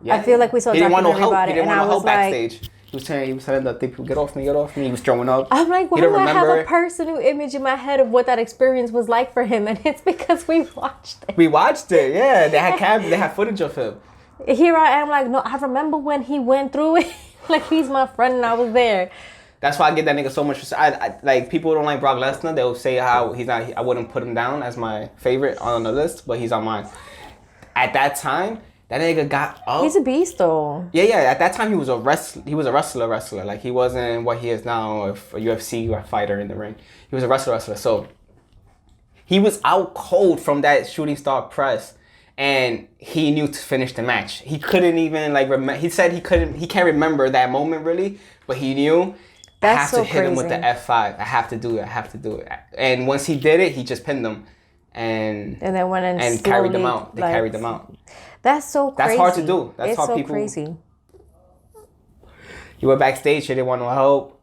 S1: Yeah. I feel like we saw a documentary about it, and I was like,
S2: backstage. He was telling the people, get off me. He was throwing up.
S1: I'm like, why do I have a personal image in my head of what that experience was like for him? And it's because we watched it.
S2: We watched it, yeah. They had footage of him.
S1: Here I am like, no, I remember when he went through it. Like, he's my friend and I was there.
S2: That's why I give that nigga so much respect. Like, people who don't like Brock Lesnar, they'll say how he's not, I wouldn't put him down as my favorite on the list, but he's on mine. At that time, that nigga got up.
S1: He's a beast, though.
S2: Yeah. At that time, he was a wrestler. Like, he wasn't what he is now, a UFC fighter in the ring. He was a wrestler. So, he was out cold from that shooting star press, and he knew to finish the match. He couldn't even, like, he said he can't remember that moment, really, but he knew, I have to hit him with the F5. I have to do it. And once he did it, he just pinned them. And
S1: then went and
S2: carried them out. They carried them out.
S1: That's so crazy.
S2: That's hard to do. That's how people.
S1: Crazy.
S2: You went backstage, she didn't want no help.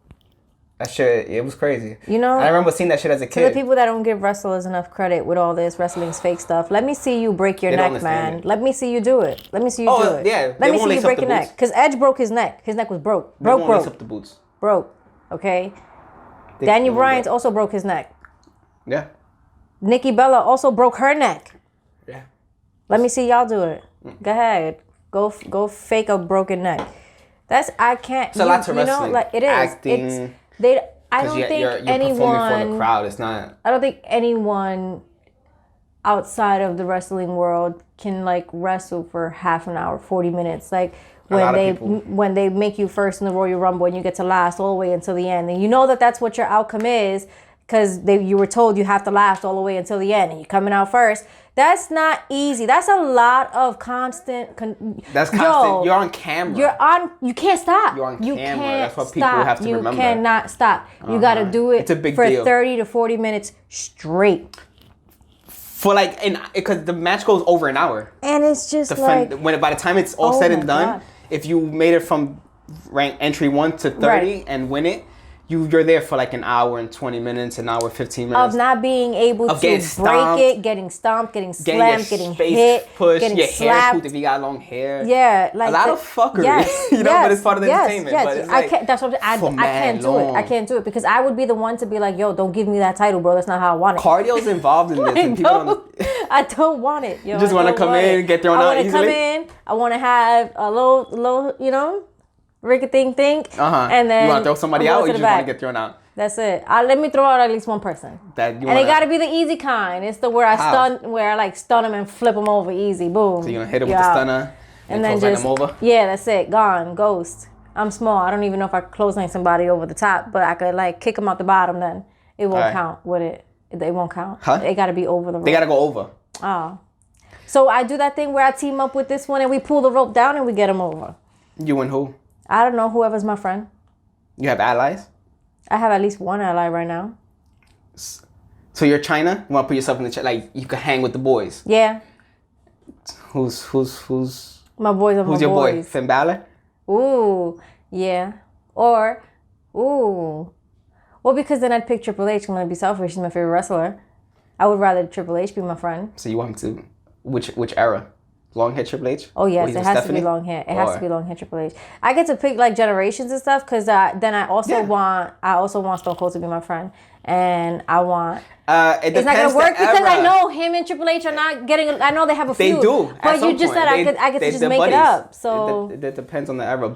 S2: That shit, it was crazy.
S1: You know,
S2: I remember seeing that shit as a kid.
S1: To the people that don't give wrestlers enough credit with all this wrestling's fake stuff, let me see you break your neck, man. Let me see you do it. Let me see you do it.
S2: Yeah.
S1: Let me see you break your neck. Because Edge broke his neck. His neck was broke. Broke.
S2: Lace up the boots.
S1: Broke. Okay. Daniel Bryan also broke his neck.
S2: Yeah.
S1: Nikki Bella also broke her neck.
S2: Yeah.
S1: Let me see y'all do it. Go ahead. Go fake a broken neck. I can't.
S2: It's a lot to wrestling.
S1: You know, like, it is.
S2: Acting.
S1: I don't think
S2: you're performing for the crowd. It's not.
S1: I don't think anyone outside of the wrestling world can like wrestle for half an hour, 40 minutes. Like when they make you first in the Royal Rumble and you get to last all the way until the end, and you know that's what your outcome is because you were told you have to last all the way until the end, and you're coming out first. That's not easy. That's a lot of constant.
S2: That's constant. You're on camera.
S1: You can't stop.
S2: You're on camera. That's what people have to remember.
S1: You cannot stop. You got to do it
S2: it's a big
S1: for
S2: deal.
S1: 30 to 40 minutes straight.
S2: For because the match goes over an hour.
S1: And it's just
S2: by the time it's all said and done, if you made it from rank entry 1 to 30 and win it, you're there for like an hour and 20 minutes, an hour 15 minutes
S1: of not being able to break it, getting stomped, getting slammed, getting hit,
S2: pushed,
S1: getting
S2: your
S1: slapped.
S2: hair pulled if you got long hair.
S1: Yeah, like
S2: a lot of fuckery. But it's part of the entertainment.
S1: Yes,
S2: but it's
S1: I can't. That's what I can't do it. I can't do it because I would be the one to be like, "Yo, don't give me that title, bro. That's not how I want it."
S2: Cardio's involved in this. And
S1: I don't want it. Yo,
S2: you just want to come in and get thrown out easily. I want to come in. I
S1: want to have a little, ring-a-ting-think. And then
S2: you want to throw somebody out, or you just want to get thrown out?
S1: That's it. Let me throw out at least one person. And it got to be the easy kind. It's the where I stun them and flip them over easy. Boom.
S2: So you're gonna hit them with the stunner and then just them over.
S1: Yeah, that's it. Gone. Ghost. I'm small. I don't even know if I could clothesline somebody over the top, but I could like kick them out the bottom. Then it won't count. Would it? It won't count.
S2: Huh?
S1: It got to be over the rope.
S2: They got to go over.
S1: Oh. So I do that thing where I team up with this one and we pull the rope down and we get them over.
S2: You and who?
S1: I don't know. Whoever's my friend.
S2: You have allies?
S1: I have at least one ally right now.
S2: So you're China? You want to put yourself in the like you can hang with the boys?
S1: Yeah.
S2: Who's
S1: my boys are my boys.
S2: Who's your boy? Finn Balor?
S1: Ooh, yeah. Or, ooh. Well, because then I'd pick Triple H. I'm going to be selfish. He's my favorite wrestler. I would rather Triple H be my friend.
S2: So you want him to, which era? Long hair Triple H?
S1: Oh, yes. It has to be long hair. It has to be long hair Triple H. I get to pick like generations and stuff because then I also want Stone Cold to be my friend. And I want... it's not going to work because I know him and Triple H are not getting... I know they have a feud.
S2: They do.
S1: But you just said I get to just make it up. So
S2: it depends on the era.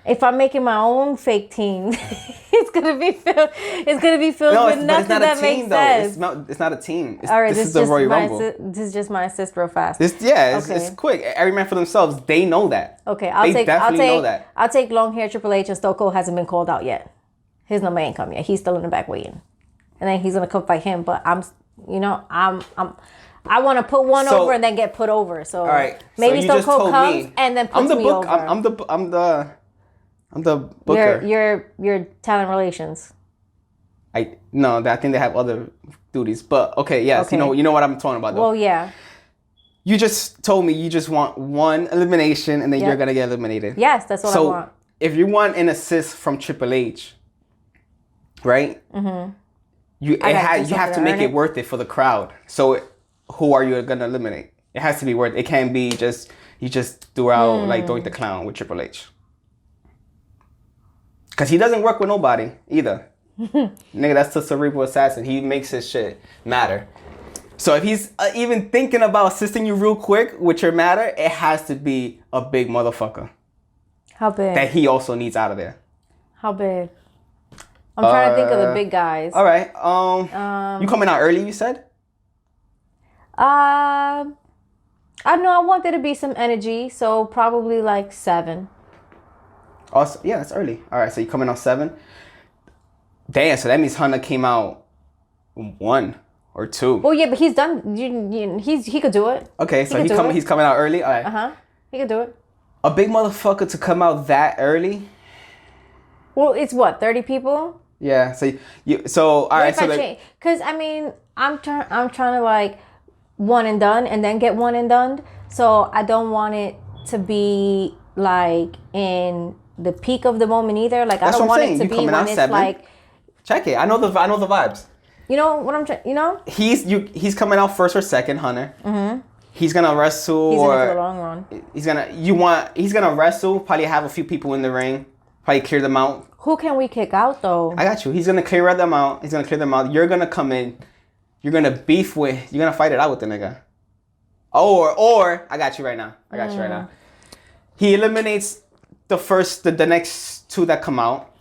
S1: If I'm making my own fake team, it's gonna be filled. It's gonna be filled with nothing that makes sense.
S2: It's not a team.
S1: All right,
S2: this is the Royal Rumble.
S1: This is just my assist real fast.
S2: It's quick. Every man for themselves. They know that.
S1: Okay, I'll take long hair Triple H, and Stone Cold hasn't been called out yet. His number ain't come yet. He's still in the back waiting, and then he's gonna come fight him. But I want to put one over and then get put over. So
S2: all right,
S1: maybe Stone Cold comes and then puts me over.
S2: I'm the booker.
S1: Your talent relations.
S2: I think they have other duties. But okay, yes, okay. You know what I'm talking about though.
S1: Well, yeah.
S2: You just told me you just want one elimination and then you're gonna get eliminated.
S1: Yes, that's what I want.
S2: If you want an assist from Triple H, right? Mm-hmm. You have to make it worth it for the crowd. So who are you gonna eliminate? It has to be worth it. It can't be just you just threw out like Doink the Clown with Triple H. Because he doesn't work with nobody either. Nigga, that's the cerebral assassin. He makes his shit matter. So if he's even thinking about assisting you real quick with your matter, it has to be a big motherfucker.
S1: How big?
S2: That he also needs out of there.
S1: How big? I'm trying to think of the big guys.
S2: All right. You coming out early, you said?
S1: I know I want there to be some energy, so probably like 7.
S2: Also, yeah, that's early. All right, so you coming out 7. Damn, so that means Hunter came out 1 or 2.
S1: Well, yeah, but he's done. He could do it.
S2: Okay, so he's coming out early. All right.
S1: He could do it.
S2: A big motherfucker to come out that early.
S1: Well, it's what 30 people.
S2: Yeah. So all right. So
S1: because I mean, I'm trying to like one and done, and then get one and done. So I don't want it to be like in the peak of the moment either. Like
S2: that's
S1: I don't want it to
S2: you
S1: be when it's
S2: 7.
S1: like.
S2: Check it. I know the vibes.
S1: You know what I'm trying. You know.
S2: He's coming out first or second, Hunter. Mm-hmm. He's gonna wrestle.
S1: He's in it for the long run.
S2: He's gonna wrestle. Probably have a few people in the ring. Probably clear them out.
S1: Who can we kick out though?
S2: I got you. He's gonna clear them out. You're gonna come in. You're gonna beef with. You're gonna fight it out with the nigga. Or I got you right now. He eliminates the next 2 that come out.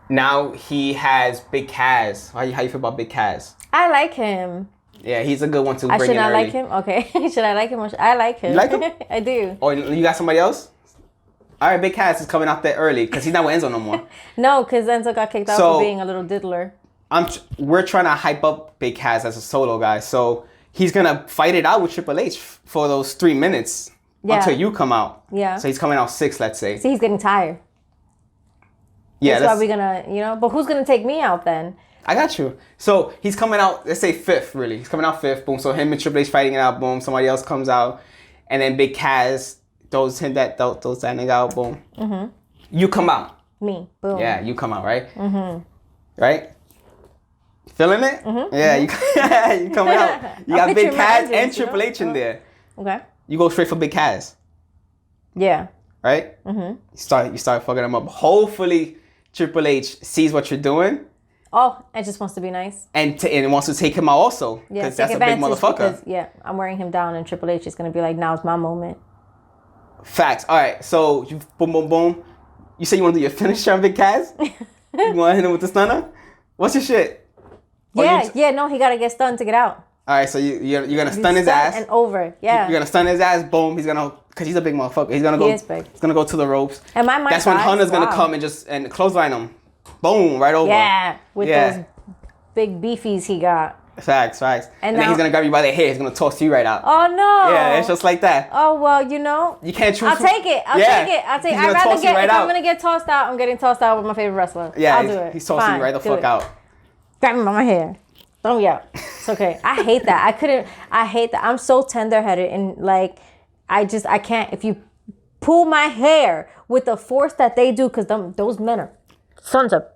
S2: Now he has Big Cass. How you feel about Big Cass?
S1: I like him.
S2: Yeah, he's a good one to bring in
S1: early. Should I like him? Okay. Should I like him? I like him.
S2: You like him?
S1: I do.
S2: Oh, you got somebody else? All right, Big Cass is coming out there early because he's not with Enzo no more.
S1: No, because Enzo got kicked out for being a little diddler.
S2: We're trying to hype up Big Cass as a solo guy, so he's gonna fight it out with Triple H for those 3 minutes until you come out. Yeah. So he's coming out 6, let's say.
S1: See, he's getting tired. Yeah, that's why we're gonna, but who's gonna take me out then?
S2: I got you. So he's coming out, let's say 5th, really. He's coming out 5th, boom. So him and Triple H fighting it out, boom. Somebody else comes out, and then Big Cass throws that nigga out, boom. Mm-hmm. You come out.
S1: Me. Boom.
S2: Yeah, you come out, right? Mm-hmm. Right? Feeling it? Mm-hmm. Yeah, you coming out. You got Big Kaz and Triple H in there.
S1: Okay.
S2: You go straight for Big Kaz.
S1: Yeah.
S2: Right? Mm-hmm. You start fucking them up. Hopefully, Triple H sees what you're doing.
S1: Oh, and just wants to be nice.
S2: And wants to take him out also. Because that's a big motherfucker.
S1: Because, I'm wearing him down and Triple H is going to be like, now's my moment.
S2: Facts. All right. So, you boom, boom, boom. You say you want to do your finisher on Big Kaz? You want to hit him with the stunner? What's your shit?
S1: No, he got to get stunned to get out.
S2: All right. So, you're going to stun his ass.
S1: And over. Yeah.
S2: You're going to stun his ass. Boom. He's going to, because he's a big motherfucker. He's going to go. He is big. He's going to go to the ropes.
S1: And
S2: that's when Hunter's going to come and clothesline him. Boom. Right over.
S1: Yeah. With those big beefies he got.
S2: Facts. And then he's going to grab you by the hair. He's going to toss you right out.
S1: Oh, no.
S2: Yeah, it's just like that.
S1: Oh, well, you know.
S2: You can't choose.
S1: I'll take it. I'd rather get, if I'm going to get tossed out, I'm getting tossed out with my favorite wrestler.
S2: Yeah,
S1: I'll do it.
S2: He's tossing you right the fuck out.
S1: Grab me by my hair. Throw me out. It's okay. I hate that. I hate that. I'm so tender-headed and like, I can't. If you pull my hair with the force that they do, because those men are sons of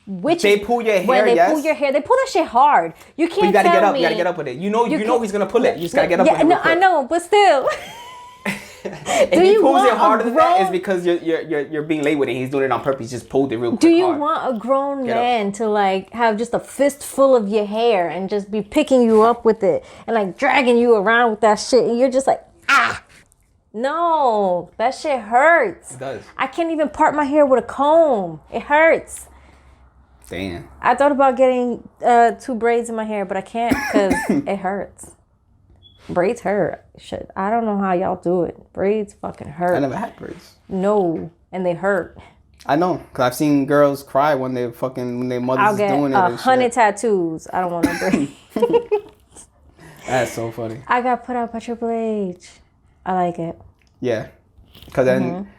S1: witches.
S2: They pull your hair,
S1: when they pull your hair, they pull that shit hard. You can't. But you
S2: gotta get up. You gotta get up with it. You know he's gonna pull it. You just gotta get up with it.
S1: No, I know, but still.
S2: If he pulls it harder than that, it's because you're being late with it. He's doing it on purpose. He just pulled it real quick.
S1: Do you want a grown man to like have just a fistful of your hair and just be picking you up with it and like dragging you around with that shit, and you're just like, ah? No, that shit hurts.
S2: It does.
S1: I can't even part my hair with a comb. It hurts.
S2: Damn.
S1: I thought about getting 2 braids in my hair, but I can't because it hurts. Braids hurt. Shit, I don't know how y'all do it. Braids fucking hurt.
S2: I never had braids.
S1: No, and they hurt.
S2: I know, because I've seen girls cry when their mother's doing it.
S1: I'll get 100 tattoos. I don't want no braids.
S2: That's so funny.
S1: I got put out by Triple H. I like it.
S2: Yeah, because then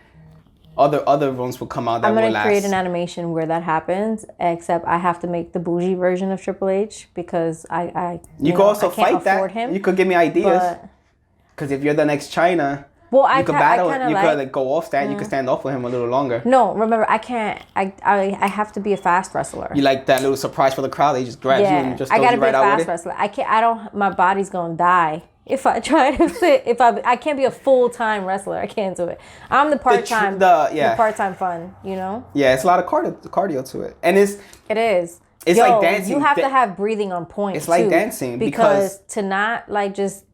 S2: other ones will come out that will last. I'm gonna
S1: create an animation where that happens, except I have to make the bougie version of Triple H because you
S2: can also fight that. You could give me ideas. Because if you're the next China, you could battle. You could like go off that. You could stand off with him a little longer.
S1: No, remember I can't. I have to be a fast wrestler.
S2: You like that little surprise for the crowd? They just grab you and just throw you right out with it.
S1: I gotta be a fast wrestler. I can't. I don't. My body's gonna die. If I try to sit, I can't be a full-time wrestler. I can't do it. I'm the part-time, the part-time fun, you know?
S2: Yeah, it's a lot of cardio to it. And it is. It's like dancing.
S1: You have to have breathing on point,
S2: It's like dancing.
S1: Because to not, like, just,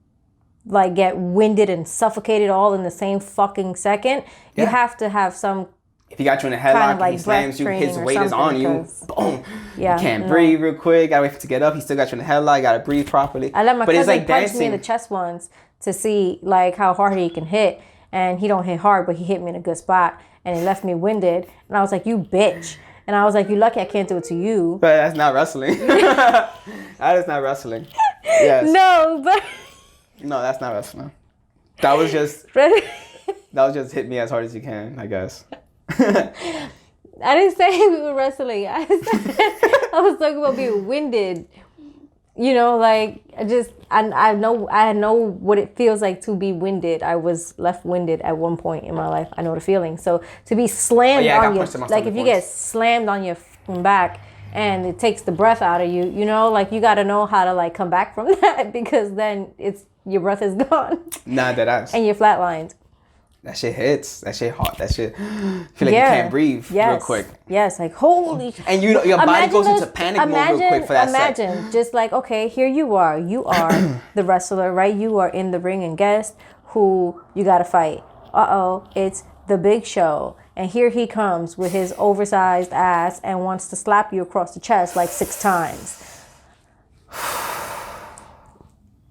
S1: like, get winded and suffocated all in the same fucking second, you have to have some...
S2: If he got you in a headlock and he slams you, his weight is on you. Boom. Yeah, you can't breathe real quick. Gotta wait for it to get up. He still got you in a headlock. You gotta breathe properly.
S1: I let my cousin punch me in the chest once to see like how hard he can hit. And he don't hit hard, but he hit me in a good spot. And he left me winded. And I was like, you bitch. And I was like, you lucky I can't do it to you.
S2: But that's not wrestling. That is not wrestling. Yes.
S1: No, but...
S2: No, that's not wrestling. That was just hit me as hard as you can, I guess.
S1: I didn't say we were wrestling. I was talking about being winded. You know, like I know what it feels like to be winded. I was left winded at one point in my life. I know the feeling. So to be slammed on your like if you get slammed on your back and it takes the breath out of you, you know, like you got to know how to like come back from that because then your breath is gone.
S2: Nah, that ass.
S1: And you're flatlined.
S2: That shit hits. That shit hot. That shit feel like you can't breathe real quick.
S1: Yes, like holy.
S2: And you know your body goes into panic mode real quick for that
S1: Imagine just like, okay, here you are. You are the wrestler, right? You are in the ring and guest who you got to fight. It's the Big Show. And here he comes with his oversized ass and wants to slap you across the chest like 6 times.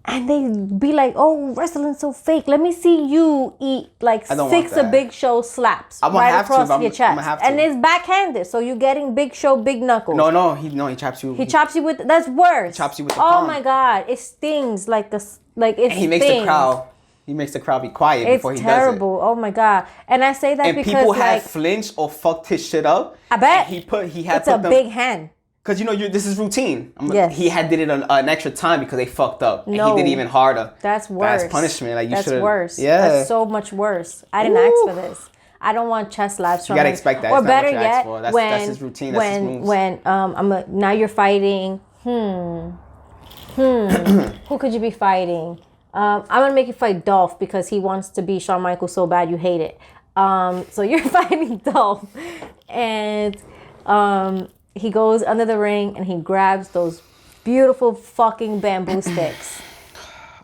S1: And they be like, oh, wrestling's so fake. Let me see you eat like 6 of Big Show slaps right across your chest. And it's backhanded. So you're getting Big Show, big knuckles.
S2: No, he chops you.
S1: He chops you with, that's worse.
S2: He chops you with the palm.
S1: Oh my God. It stings like it
S2: and he makes the crowd be quiet before he does it. It's terrible.
S1: Oh my God. And I say that
S2: and
S1: because
S2: people have flinched or fucked his shit up.
S1: I bet.
S2: It's
S1: a big hand.
S2: Because, you know, this is routine.
S1: Yes.
S2: He did it an extra time because they fucked up. And he did it even harder.
S1: That's worse.
S2: That's punishment. Like,
S1: that's worse.
S2: Yeah.
S1: That's so much worse. I didn't ask for this. I don't want chest slaps from
S2: him. You gotta
S1: him.
S2: expect that.
S1: Or
S2: it's
S1: better
S2: not what
S1: yet,
S2: for. That's his routine. That's his moves.
S1: When now you're fighting. Who could you be fighting? I'm gonna make you fight Dolph because he wants to be Shawn Michaels so bad you hate it. So you're fighting Dolph, and he goes under the ring and he grabs those beautiful fucking bamboo sticks.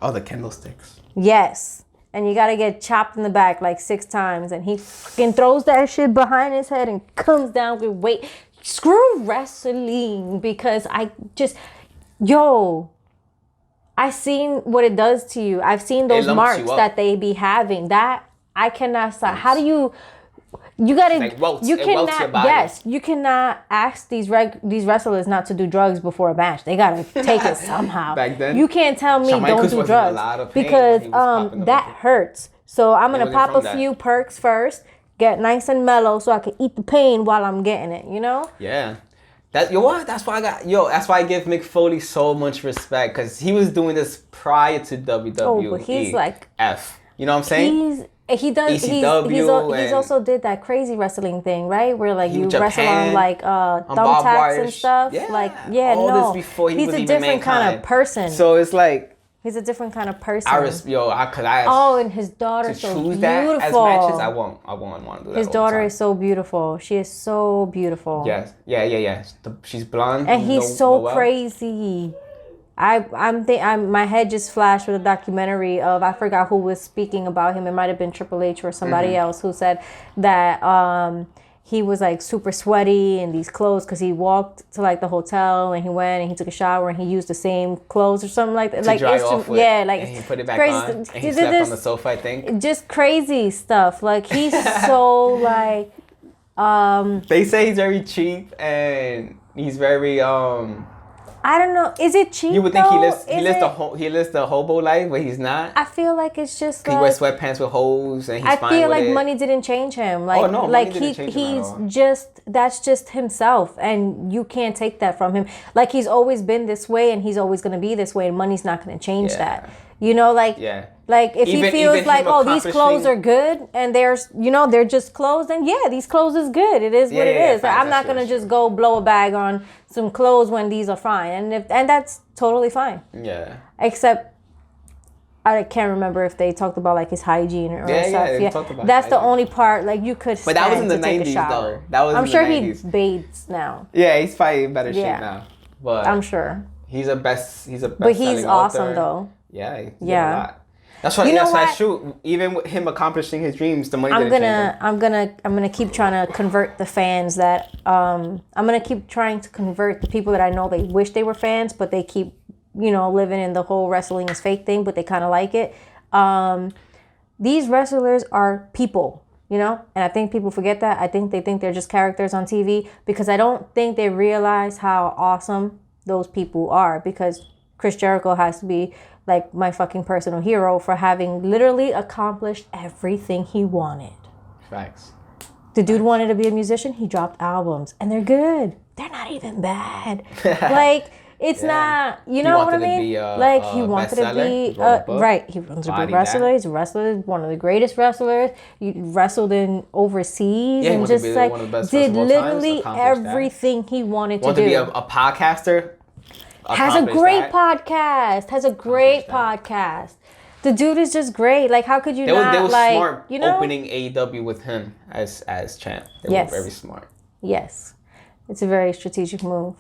S2: Oh, the kendo sticks.
S1: Yes. And you gotta get chopped in the back like 6 times, and he fucking throws that shit behind his head and comes down with weight. Screw wrestling, because I've seen what it does to you. I've seen those marks that they be having. That I cannot stop. How do you gotta, like welts. You cannot, yes, you cannot ask these wrestlers not to do drugs before a match. They gotta take it somehow. Back then, you can't tell me don't do drugs because that hurts. So I'm gonna pop a few perks first, get nice and mellow so I can eat the pain while I'm getting it, you know?
S2: Yeah. That's why I give Mick Foley so much respect, because he was doing this prior to WWE.
S1: Oh, but he's like
S2: F. You know what I'm saying?
S1: He does. He's also did that crazy wrestling thing, right? Where like you wrestle on like thumbtacks and stuff. Yeah,
S2: all this before he was even
S1: He's a different kind of person.
S2: So it's like
S1: he's a different kind of person.
S2: And
S1: his daughter's so beautiful.
S2: That as matches, I won't want to do that.
S1: His daughter is so beautiful. She is so beautiful.
S2: Yes, yeah. She's blonde,
S1: and he's so crazy. My head just flashed with a documentary of, I forgot who was speaking about him. It might have been Triple H or somebody else who said that he was like super sweaty in these clothes because he walked to like the hotel and he went and he took a shower and he used the same clothes or something like that.
S2: Like dry off with, and he put it back on and he slept on the sofa, I think.
S1: Just crazy stuff. Like he's so like.
S2: They say he's very cheap and he's very
S1: I don't know. Is it cheap?
S2: You would think he lives the hobo life, but he's not.
S1: I feel like it's just
S2: he wears sweatpants with holes, and he's fine with it. I feel like
S1: money didn't change him. Like, that's just himself, and you can't take that from him. Like he's always been this way, and he's always going to be this way, and money's not going to change that. You know, like if he feels like, oh, these clothes are good, and they're just clothes, then these clothes is good. It is what it is. Like, I'm not gonna just go blow a bag on some clothes when these are fine, and that's totally fine. Yeah. Except I can't remember if they talked about like his hygiene or stuff.
S2: They talked about
S1: that's the only part like you could.
S2: But that was in the 90s though. That was.
S1: I'm sure he bathes now.
S2: Yeah, he's probably in better shape now. But
S1: I'm sure
S2: he's a best.
S1: But he's awesome though.
S2: Yeah. He did a lot. That's why. That's true. Even with him accomplishing his dreams, the money didn't change him. I'm gonna keep trying to convert the fans that I'm gonna keep trying to convert the people that I know they wish they were fans, but they keep living in the whole wrestling is fake thing, but they kind of like it. These wrestlers are people, and I think people forget that. I think they think they're just characters on TV because I don't think they realize how awesome those people are, because Chris Jericho has to be like my fucking personal hero for having literally accomplished everything he wanted. Facts.
S1: The dude wanted to be a musician. He dropped albums and they're good. They're not even bad. Like it's not, you know what I mean? He wanted to be right. He wanted to be a wrestler. He's a wrestler, one of the greatest wrestlers. He wrestled in overseas and just like did literally everything he wanted to do.
S2: Want to be a podcaster?
S1: Has a great podcast. The dude is just great. Like, how could you not
S2: they were
S1: like?
S2: Smart opening AEW with him as champ. They were very smart.
S1: Yes, it's a very strategic move.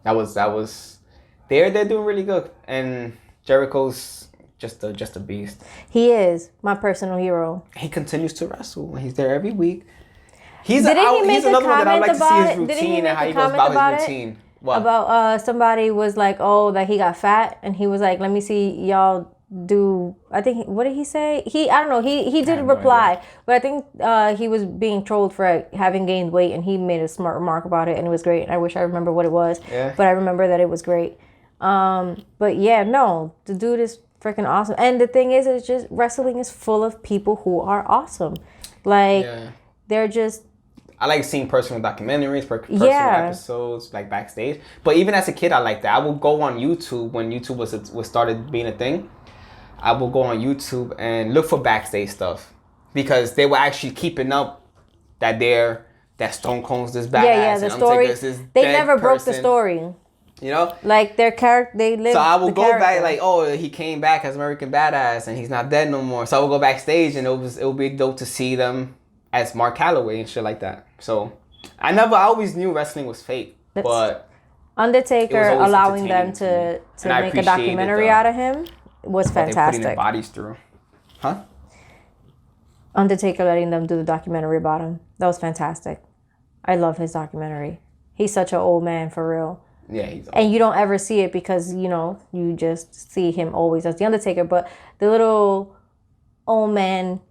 S2: That was. They're doing really good, and Jericho's just a beast.
S1: He is my personal hero.
S2: He continues to wrestle. He's there every week. He's another one that I like to see his routine and how he goes about his routine. What?
S1: About somebody was like, oh, that he got fat, and he was like, let me see y'all do. I think what did he say? I don't know. He did reply, but I think he was being trolled for having gained weight, and he made a smart remark about it, and it was great. And I wish I remember what it was, but I remember that it was great. But yeah, no, the dude is freaking awesome. And the thing is, it's just wrestling is full of people who are awesome. Like they're just.
S2: I like seeing personal documentaries, personal episodes, like backstage. But even as a kid, I like that. I would go on YouTube when YouTube was started being a thing. I will go on YouTube and look for backstage stuff. because they were actually keeping up that Stone Cold's this badass.
S1: Yeah, the story. They never broke the story.
S2: You know,
S1: like their character, they lived.
S2: So I will go back like, oh, he came back as American Badass, and he's not dead no more. So I will go backstage, and it will be dope to see them as Mark Calloway and shit like that. So I always knew wrestling was fake, but
S1: Undertaker allowing them to make a documentary out of him was fantastic.
S2: Putting their bodies through, huh?
S1: Undertaker letting them do the documentary about him. That was fantastic. I love his documentary. He's such an old man for real.
S2: Yeah, he's old.
S1: And you don't ever see it because, you just see him always as The Undertaker. But the little old man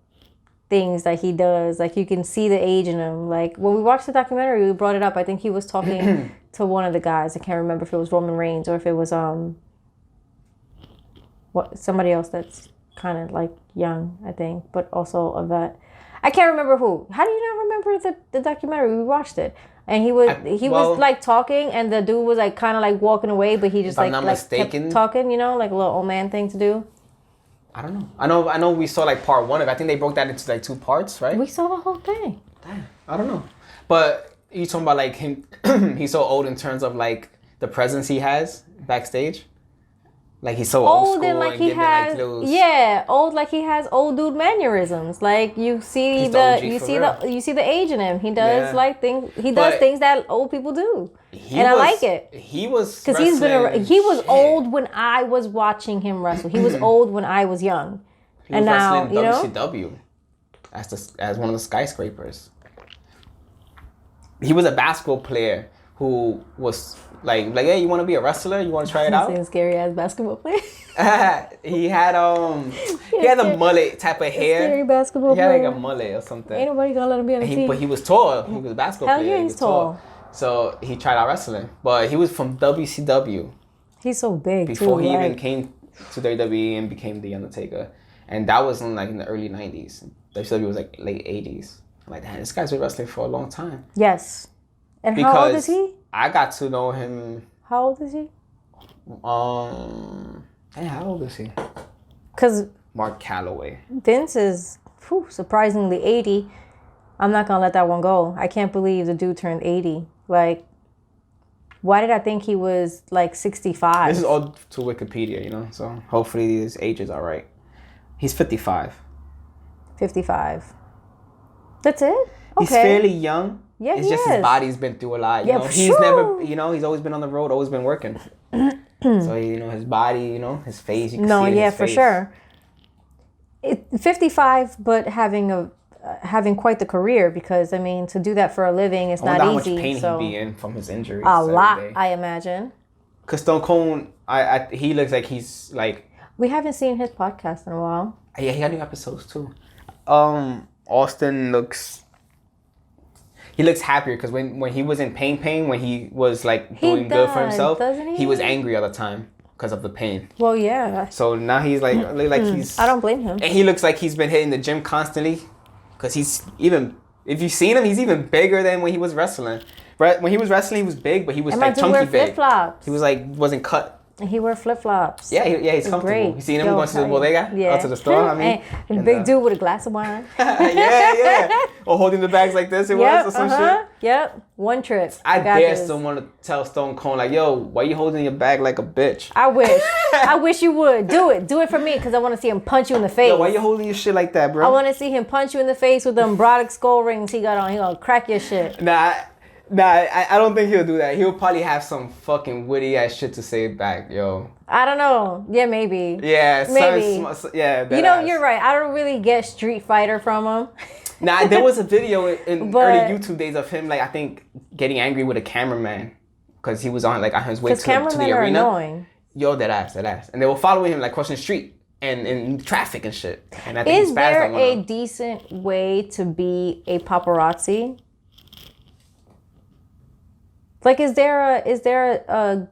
S1: things that he does, like you can see the age in him. Like when we watched the documentary, we brought it up. I think he was talking to one of the guys. I can't remember if it was Roman Reigns or if it was somebody else that's kind of like young, I think, but also a vet. I can't remember who. How do you not remember the documentary? We watched it, and he was like talking, and the dude was like kind of like walking away, but he just kept talking, like a little old man thing to do.
S2: I don't know. I know. We saw like part one of it. I think they broke that into like 2 parts, right?
S1: We saw the whole thing.
S2: Damn, I don't know. But you talking about like him? He's so old in terms of like the presence he has backstage. Like he's so old school
S1: and like he has old like he has old dude mannerisms. Like you see the age in him. He does like things. He does things that old people do, I like it.
S2: He was
S1: because he was old when I was watching him wrestle. He was old when I was young, and now
S2: WCW as one of the skyscrapers. He was a basketball player who was. Like, hey, you want to be a wrestler? You want to try it out?
S1: Scary ass basketball player.
S2: He had a mullet type of hair.
S1: Scary basketball player.
S2: He had like a mullet or something.
S1: Ain't nobody gonna let him be on the team.
S2: But he was tall. He was a basketball player.
S1: Hell yeah, he's tall.
S2: So he tried out wrestling, but he was from WCW.
S1: He's so big
S2: before he even came to WWE and became the Undertaker, and that was in the early '90s. WCW was like late '80s. I'm like, damn, this guy's been wrestling for a long time.
S1: Yes. And how old is he?
S2: I got to know him.
S1: How old is he?
S2: How old is he?
S1: Because
S2: Mark Calloway.
S1: Vince is surprisingly 80. I'm not gonna let that one go. I can't believe the dude turned 80. Like, why did I think he was like 65?
S2: This is all to Wikipedia, so hopefully his age is all right. He's 55.
S1: 55. That's it? Okay.
S2: He's fairly young.
S1: Yeah,
S2: it's just his body's been through a lot. He's never, he's always been on the road, always been working. So, his body, his face, you can see it in his
S1: for
S2: face.
S1: Sure. 55, but having quite the career because, to do that for a living is not easy.
S2: How much pain he'd be in from his injuries.
S1: A lot, I imagine.
S2: Because Stone Cold, he looks like he's like...
S1: We haven't seen his podcast in a while.
S2: Yeah, he had new episodes too. Austin looks... He looks happier because when he was in pain, when he was doing good for himself, he was angry all the time because of the pain.
S1: Well, yeah.
S2: So now he's like he's...
S1: I don't blame him.
S2: And he looks like he's been hitting the gym constantly because he's even... If you've seen him, he's even bigger than when he was wrestling. Right? When he was wrestling, he was big, but he was chunky big.
S1: Flip-flops.
S2: He was wasn't cut.
S1: He wear flip-flops.
S2: Yeah, he's comfortable.
S1: Great.
S2: You seen him going to the bodega?
S1: Yeah.
S2: Out to the store,
S1: and big dude with a glass of wine.
S2: yeah. Or holding the bags like this, was, or some shit.
S1: Yep. One trip.
S2: I dare someone to tell Stone Cold, yo, why you holding your bag like a bitch?
S1: I wish. I wish you would. Do it. Do it for me, because I want to see him punch you in the face.
S2: Yo, why you holding your shit like that, bro?
S1: I want to see him punch you in the face with them brolic skull rings he got on. He gonna crack your shit.
S2: Nah, I don't think he'll do that. He'll probably have some fucking witty ass shit to say back, yo.
S1: I don't know. Yeah, maybe.
S2: Yeah,
S1: maybe.
S2: Yeah,
S1: you're right. I don't really get Street Fighter from him.
S2: Nah, there was a video in early YouTube days of him, I think, getting angry with a cameraman because he was on his way to the arena.
S1: Cameramen are annoying.
S2: Yo, that ass. And they were following him crossing the street and in traffic and shit. And I think
S1: is there a decent way to be a paparazzi? Is there a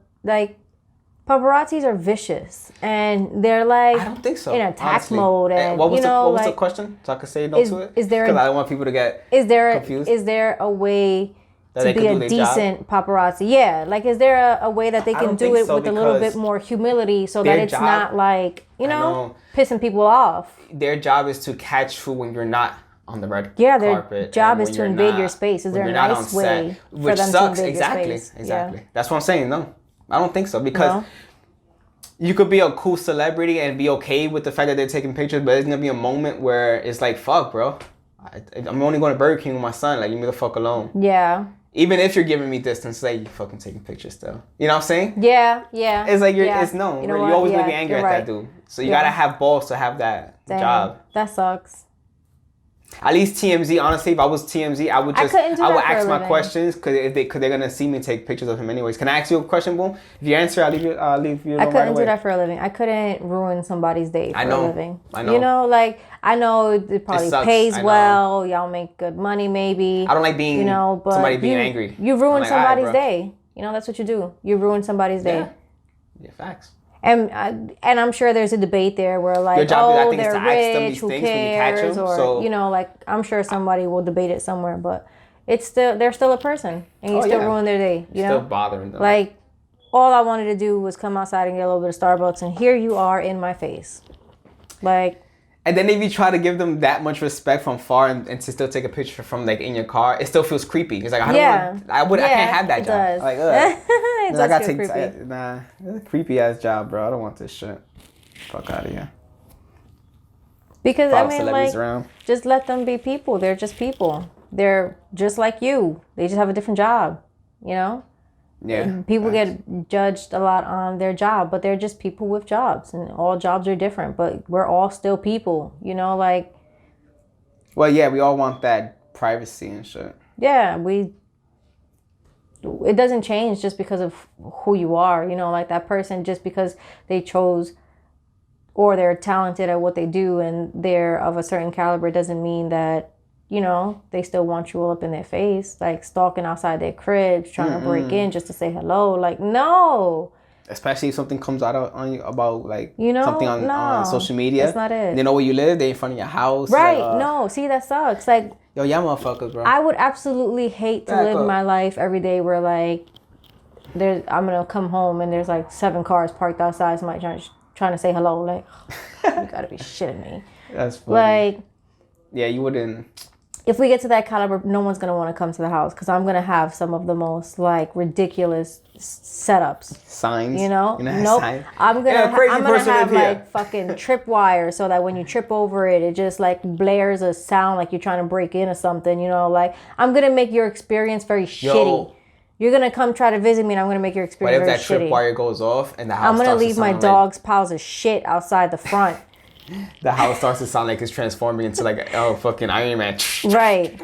S1: paparazzis are vicious and they're
S2: I don't think so,
S1: in attack
S2: honestly.
S1: mode and
S2: what was the question so I could say no to it?
S1: Is there
S2: because I don't want people to get
S1: confused.
S2: Is
S1: there a way to be a decent paparazzi. Yeah, like is there a way that they can do it with a little bit more humility so that it's not like, you know, pissing people off?
S2: Their job is to catch you when you're not on the red
S1: carpet.
S2: Their
S1: job is to invade your space. Is there a nice way for them to invade
S2: exactly,
S1: your space?
S2: Exactly. Yeah. That's what I'm saying. No, I don't think so because you could be a cool celebrity and be okay with the fact that they're taking pictures, but there's gonna be a moment where it's like, fuck, bro. I'm only going to Burger King with my son. Like, leave me the fuck alone.
S1: Yeah.
S2: Even if you're giving me distance, like, you fucking taking pictures still. You know what I'm saying?
S1: Yeah.
S2: It's like, it's no. You're always going to be angry at that dude. So you got to have balls to have that job.
S1: That sucks.
S2: At least TMZ, honestly, if I was TMZ, I would ask my questions because they're going to see me take pictures of him anyways. Can I ask you a question, Boom? If you answer, I'll leave you alone.
S1: I couldn't do that for a living. I couldn't ruin somebody's day for a living.
S2: I know.
S1: You know, like, I know it probably pays well. Y'all make good money, maybe.
S2: I don't like being, but somebody being angry.
S1: You ruin somebody's day. You know, that's what you do. You ruin somebody's day.
S2: Yeah, facts.
S1: And I'm sure there's a debate there where like, they're rich, who cares? Or, you know, like, I'm sure somebody will debate it somewhere, but they're still a person. And you still ruin their day, you know?
S2: Still bothering them.
S1: Like, all I wanted to do was come outside and get a little bit of Starbucks, and here you are in my face. Like...
S2: And then if you try to give them that much respect from far and to still take a picture from like in your car, it still feels creepy. It's like I can't have that job.
S1: Does.
S2: Like,
S1: it does feel creepy.
S2: Nah, it's a creepy ass job, bro. I don't want this shit. Fuck out of here.
S1: Because I mean, like, just let them be people. They're just people. They're just like you. They just have a different job. You know.
S2: Yeah.
S1: People get judged a lot on their job, but they're just people with jobs, and all jobs are different, but we're all still people, you know, like.
S2: Well, yeah, we all want that privacy and shit.
S1: Yeah, it doesn't change just because of who you are, you know, like that person, just because they chose or they're talented at what they do and they're of a certain caliber doesn't mean that, you know, they still want you all up in their face, like stalking outside their cribs, trying to break in just to say hello. Like, no.
S2: Especially if something comes out on you about, like,
S1: you know,
S2: something on social media.
S1: That's not it.
S2: They know where you live. They in front of your house.
S1: Right. No. See, that sucks. Like,
S2: yo, y'all motherfuckers, bro.
S1: I would absolutely hate to live my life every day where, like, I'm going to come home and there's, like, 7 cars parked outside. Somebody trying to say hello. Like, you got to be shitting me.
S2: That's funny.
S1: Like.
S2: Yeah, you wouldn't.
S1: If we get to that caliber, no one's going to want to come to the house because I'm going to have some of the most, like, ridiculous setups.
S2: Signs?
S1: You know? Nope.
S2: Sign.
S1: I'm going to have, like, fucking tripwire so that when you trip over it, it just, like, blares a sound like you're trying to break in or something, you know? Like, I'm going to make your experience very shitty. You're going to come try to visit me and I'm going to make your experience very shitty.
S2: What if that tripwire goes off and the house
S1: I'm going to leave my dog's piles of shit outside the front.
S2: The house starts to sound like it's transforming into like fucking Iron Man.
S1: Right.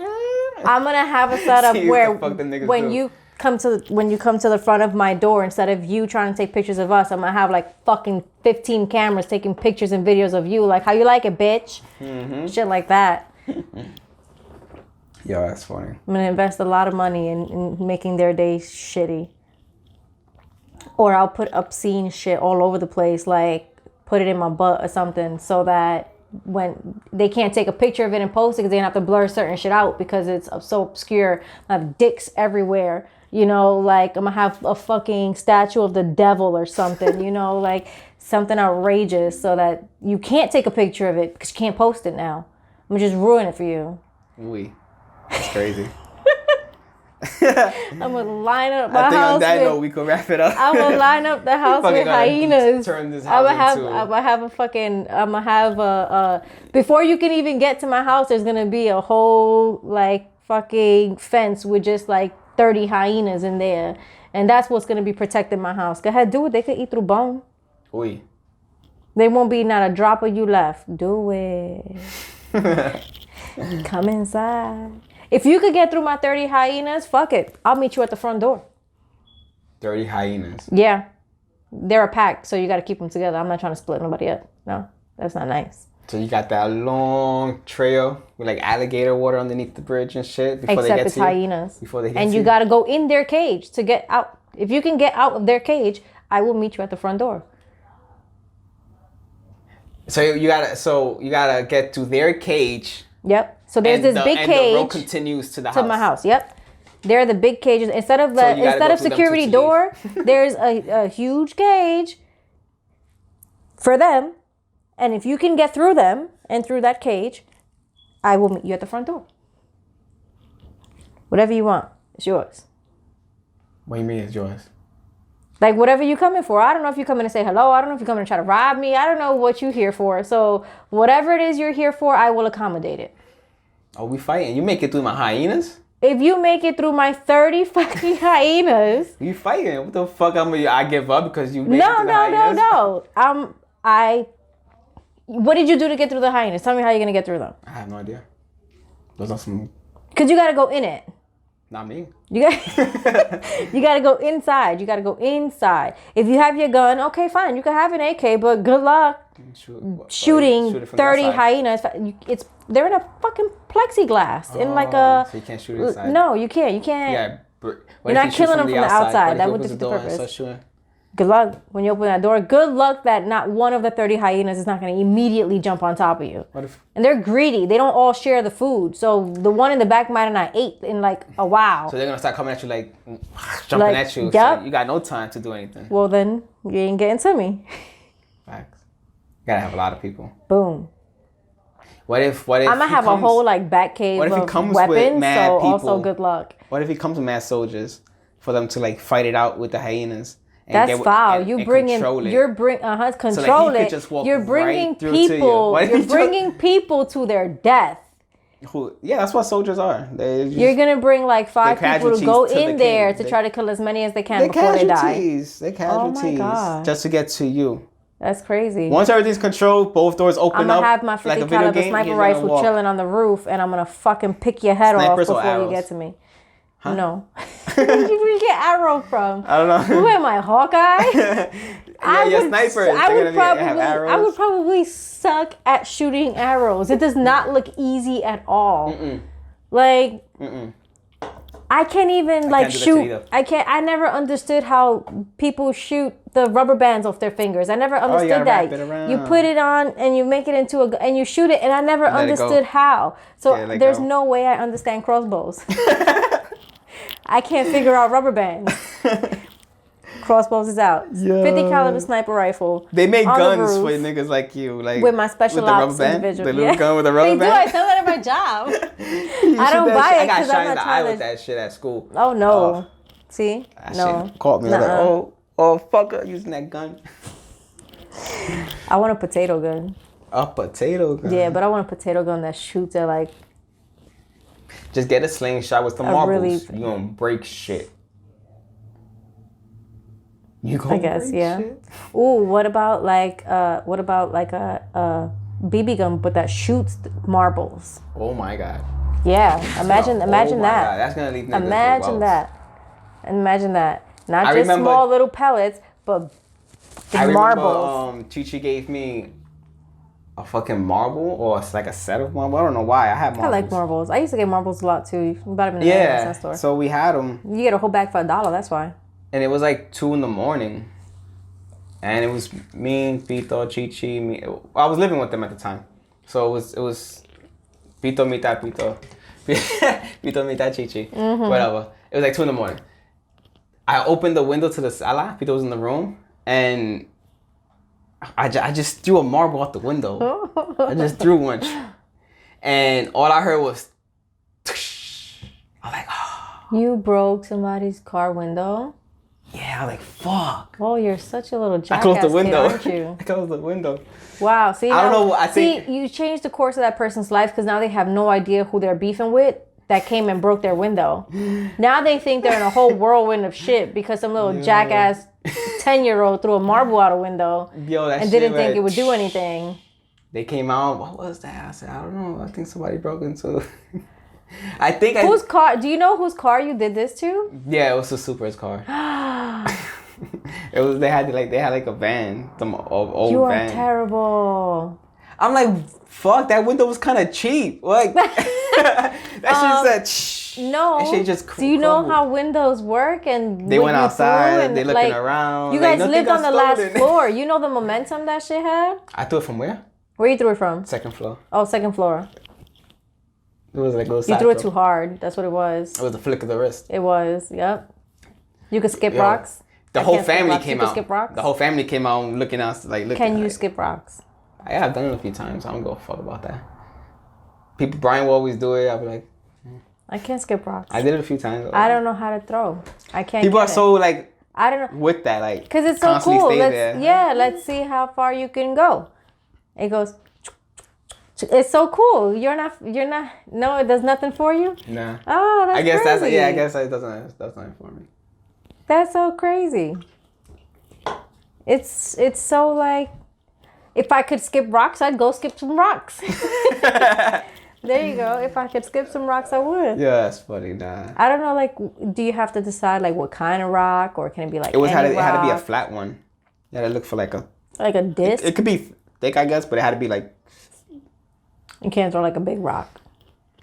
S1: I'm gonna have a setup where when you come to the front of my door, instead of you trying to take pictures of us, I'm gonna have like fucking 15 cameras taking pictures and videos of you, like how you like it, bitch. Mm-hmm. Shit like that.
S2: Yo, that's funny.
S1: I'm gonna invest a lot of money in making their day shitty. Or I'll put obscene shit all over the place, like put it in my butt or something so that when they can't take a picture of it and post it because they have to blur certain shit out because it's so obscure. I have dicks everywhere, you know, like I'm gonna have a fucking statue of the devil or something, you know, like something outrageous so that you can't take a picture of it because you can't post it now. I'm gonna just ruin it for you.
S2: That's crazy.
S1: I'm gonna line up my house. I think on that
S2: note we can wrap it up.
S1: I'm gonna line up the house with hyenas.
S2: Turn this house
S1: I'm gonna have a before you can even get to my house, there's gonna be a whole like fucking fence with just like 30 hyenas in there, and that's what's gonna be protecting my house. Go ahead, do it. They could eat through bone. They won't be not a drop of you left. Do it. Come inside. If you could get through my 30 hyenas, fuck it. I'll meet you at the front door.
S2: 30 hyenas?
S1: Yeah. They're a pack, so you got to keep them together. I'm not trying to split nobody up. No, that's not nice.
S2: So you got that long trail with like alligator water underneath the bridge and shit before
S1: Except
S2: they get
S1: it's
S2: to you?
S1: hyenas.
S2: Before they get
S1: and
S2: to
S1: you got to go in their cage to get out. If you can get out of their cage, I will meet you at the front door.
S2: So you gotta get to their cage.
S1: Yep. So there's this big cage.
S2: And the road continues to the house.
S1: To my house. Yep. They're the big cages. Instead of security door, there's a huge cage for them. And if you can get through them and through that cage, I will meet you at the front door. Whatever you want, it's yours.
S2: What do you mean it's yours?
S1: Like, whatever you coming for. I don't know if you're coming to say hello. I don't know if you're coming to try to rob me. I don't know what you're here for. So whatever it is you're here for, I will accommodate it.
S2: Oh, we fighting. You make it through my hyenas?
S1: If you make it through my 30 fucking hyenas.
S2: You fighting. What the fuck? I give up because you made it through the hyenas?
S1: No. What did you do to get through the hyenas? Tell me how you're going to get through them.
S2: I have no idea. Those are some...
S1: Because you got to go in it.
S2: Not me.
S1: You got to go inside. You got to go inside. If you have your gun, okay, fine. You can have an AK, but good luck shooting 30 hyenas. They're in a fucking plexiglass in like a...
S2: So you can't shoot inside?
S1: No, you can't. You can't.
S2: Yeah.
S1: You're not killing them from the outside. That would defeat the purpose. Good luck when you open that door. Good luck that not one of the 30 hyenas is not going to immediately jump on top of you. And they're greedy. They don't all share the food. So the one in the back might have not ate in like a while.
S2: So they're going to start coming at you like jumping at you.
S1: Yep.
S2: So you got no time to do anything.
S1: Well, then you ain't getting to me.
S2: Facts. You got to have a lot of people.
S1: Boom.
S2: What if
S1: I'm going to have a whole like back cave of weapons. So also good luck.
S2: What if he comes with mad soldiers for them to like fight it out with the hyenas?
S1: That's foul. You're bringing people. You're bringing people to their death.
S2: Yeah, that's what soldiers are.
S1: You're gonna bring like 5 people to go in there to try to kill as many as they can before they die.
S2: They're casualties. Just to get to you.
S1: That's crazy.
S2: Once everything's controlled, both doors open up.
S1: I'm gonna have my 50 caliber sniper rifle chilling on the roof, and I'm gonna fucking pick your head off before you get to me. Huh? No. Where you get arrow from?
S2: I don't know.
S1: Who am I, Hawkeye? I would probably suck at shooting arrows. It does not look easy at all. Like, I can't even shoot. I never understood how people shoot the rubber bands off their fingers. I never understood that. You put it on and you make it into and you shoot it, and I never understood how. So there's no way I understand crossbows. I can't figure out rubber bands. Crossbows is out. Yeah. 50 caliber sniper rifle.
S2: They make guns for niggas like you, like
S1: with my special ops individual.
S2: The little gun with a rubber band.
S1: I tell that at my job. I don't buy it because I'm not trying to. I got shot in the eye with that
S2: shit at school.
S1: Oh no! See, no.
S2: Shit caught me. Like, oh fucker, using that gun.
S1: I want a potato gun.
S2: A potato gun.
S1: Yeah, but I want a potato gun that shoots at like.
S2: Just get a slingshot with some marbles. You gonna break shit. You gonna break shit?
S1: Ooh, what about like a BB gun but that shoots marbles?
S2: Oh my god.
S1: Yeah, imagine that.
S2: God. That's gonna leave niggas
S1: Imagine that. Not just small little pellets, but marbles.
S2: Chi gave me a fucking marble or it's like a set of marbles. I don't know why. I have marbles.
S1: I like marbles. I used to get marbles a lot too. You bought them in the store.
S2: So we had them.
S1: You get a whole bag for $1. That's why.
S2: And it was like 2 a.m. And it was me, Pito, Chi, me. I was living with them at the time. So it was Pito, Mita, Pito. Pito, Mita, Chi. Whatever. It was like 2 a.m. I opened the window to the sala. Pito was in the room. And I just threw a marble out the window. I just threw one. And all I heard was... I'm like, oh.
S1: You broke somebody's car window?
S2: Yeah, I'm like, fuck.
S1: Oh, you're such a little jackass
S2: I closed the window.
S1: Kid, aren't you?
S2: I closed the window.
S1: Wow. See,
S2: I don't know. I think
S1: you changed the course of that person's life because now they have no idea who they're beefing with that came and broke their window. Now they think they're in a whole whirlwind of shit because some little jackass 10-year-old threw a marble out a window and didn't think it would do anything.
S2: They came out. What was that? I said, I don't know. I think somebody broke into...
S1: Whose car? Do you know whose car you did this to?
S2: Yeah, it was a Supra's car. It was. They had like a van, some old
S1: you
S2: van.
S1: You are terrible.
S2: I'm like, fuck. That window was kind of cheap. Like that shit said.
S1: No.
S2: That shit just.
S1: Do you know how windows work? And
S2: they went outside. They looking around.
S1: You guys lived on the last floor. You know the momentum that shit had.
S2: I threw it from where?
S1: Where you threw it from?
S2: Second floor.
S1: Oh, second floor.
S2: It was like a little
S1: You threw it too hard. That's what it was.
S2: It was a flick of the wrist.
S1: It was. Yep. You could skip rocks.
S2: The whole family came out.
S1: Skip rocks?
S2: The whole family came out looking at us like.
S1: Can you skip rocks?
S2: I have done it a few times. I don't go fuck about that. People, Brian will always do it. I'll be like,
S1: I can't skip rocks.
S2: I did it a few times.
S1: I don't know how to throw. I can't.
S2: People are so like.
S1: I don't know.
S2: With that, like.
S1: Because it's so cool. Let's see how far you can go. It goes. It's so cool. You're not. No, it does nothing for you.
S2: Nah.
S1: Oh, that's.
S2: I guess
S1: crazy.
S2: I guess it doesn't. That's not for me.
S1: That's so crazy. It's so like. If I could skip rocks, I'd go skip some rocks. There you go. If I could skip some rocks, I would.
S2: Yeah, that's funny. Nah.
S1: I don't know. Like, do you have to decide like what kind of rock, or can it be like
S2: it had to be a flat one. You had to look for like
S1: a disc.
S2: It could be thick, I guess, but it had to be like.
S1: You can't throw like a big rock.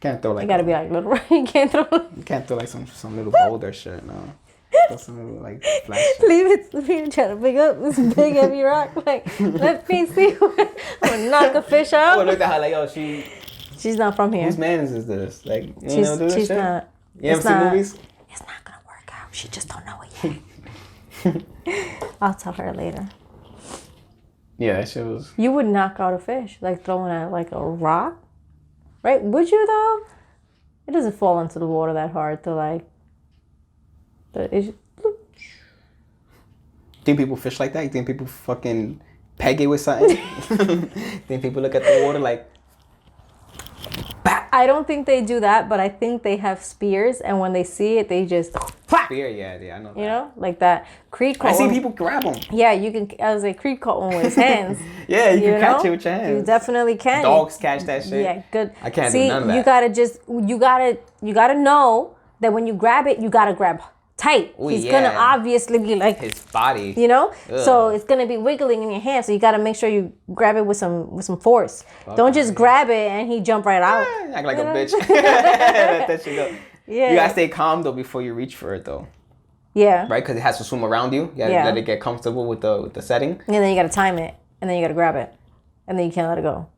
S2: Can't throw like.
S1: You gotta be like little. You can't throw.
S2: You can't throw like some little boulder shit. No. Throw some little like flat shit.
S1: Leave it. Try to pick up this big heavy rock. Like, let me see. I'm gonna knock a fish out.
S2: I look at her like, yo,
S1: she's not from here.
S2: Whose man is this? Like, you
S1: she's
S2: know, do this
S1: she's
S2: shit?
S1: not.
S2: You ever seen movies?
S1: It's not gonna work out. She just don't know it yet. I'll tell her later.
S2: Yeah, that shit was.
S1: You would knock out a fish, like throwing at like a rock, right? Would you though? It doesn't fall into the water that hard to like.
S2: Think people fish like that? You think people fucking peg it with something? Think people look at the water like. Bah!
S1: I don't think they do that, but I think they have spears, and when they see it, they just.
S2: Spear, yeah, I know that.
S1: You know, like that. Creed caught
S2: I see people grab them.
S1: Yeah, you can. I was like, Creed caught one with his hands.
S2: Yeah, you can catch it with your hands.
S1: You definitely can.
S2: Dogs catch that shit.
S1: Yeah, good.
S2: I can't do none of that.
S1: You gotta know that when you grab it, you gotta grab tight.
S2: Ooh,
S1: He's gonna obviously be like
S2: his body.
S1: You know, so it's gonna be wiggling in your hand. So you gotta make sure you grab it with some force. Okay. Don't just grab it and he jump right out.
S2: Act like a bitch. Let that shit go.
S1: Yeah.
S2: You gotta stay calm though before you reach for it though.
S1: Yeah.
S2: Right, because it has to swim around you. You gotta let it get comfortable with the setting.
S1: And then you gotta time it, and then you gotta grab it, and then you can't let it go.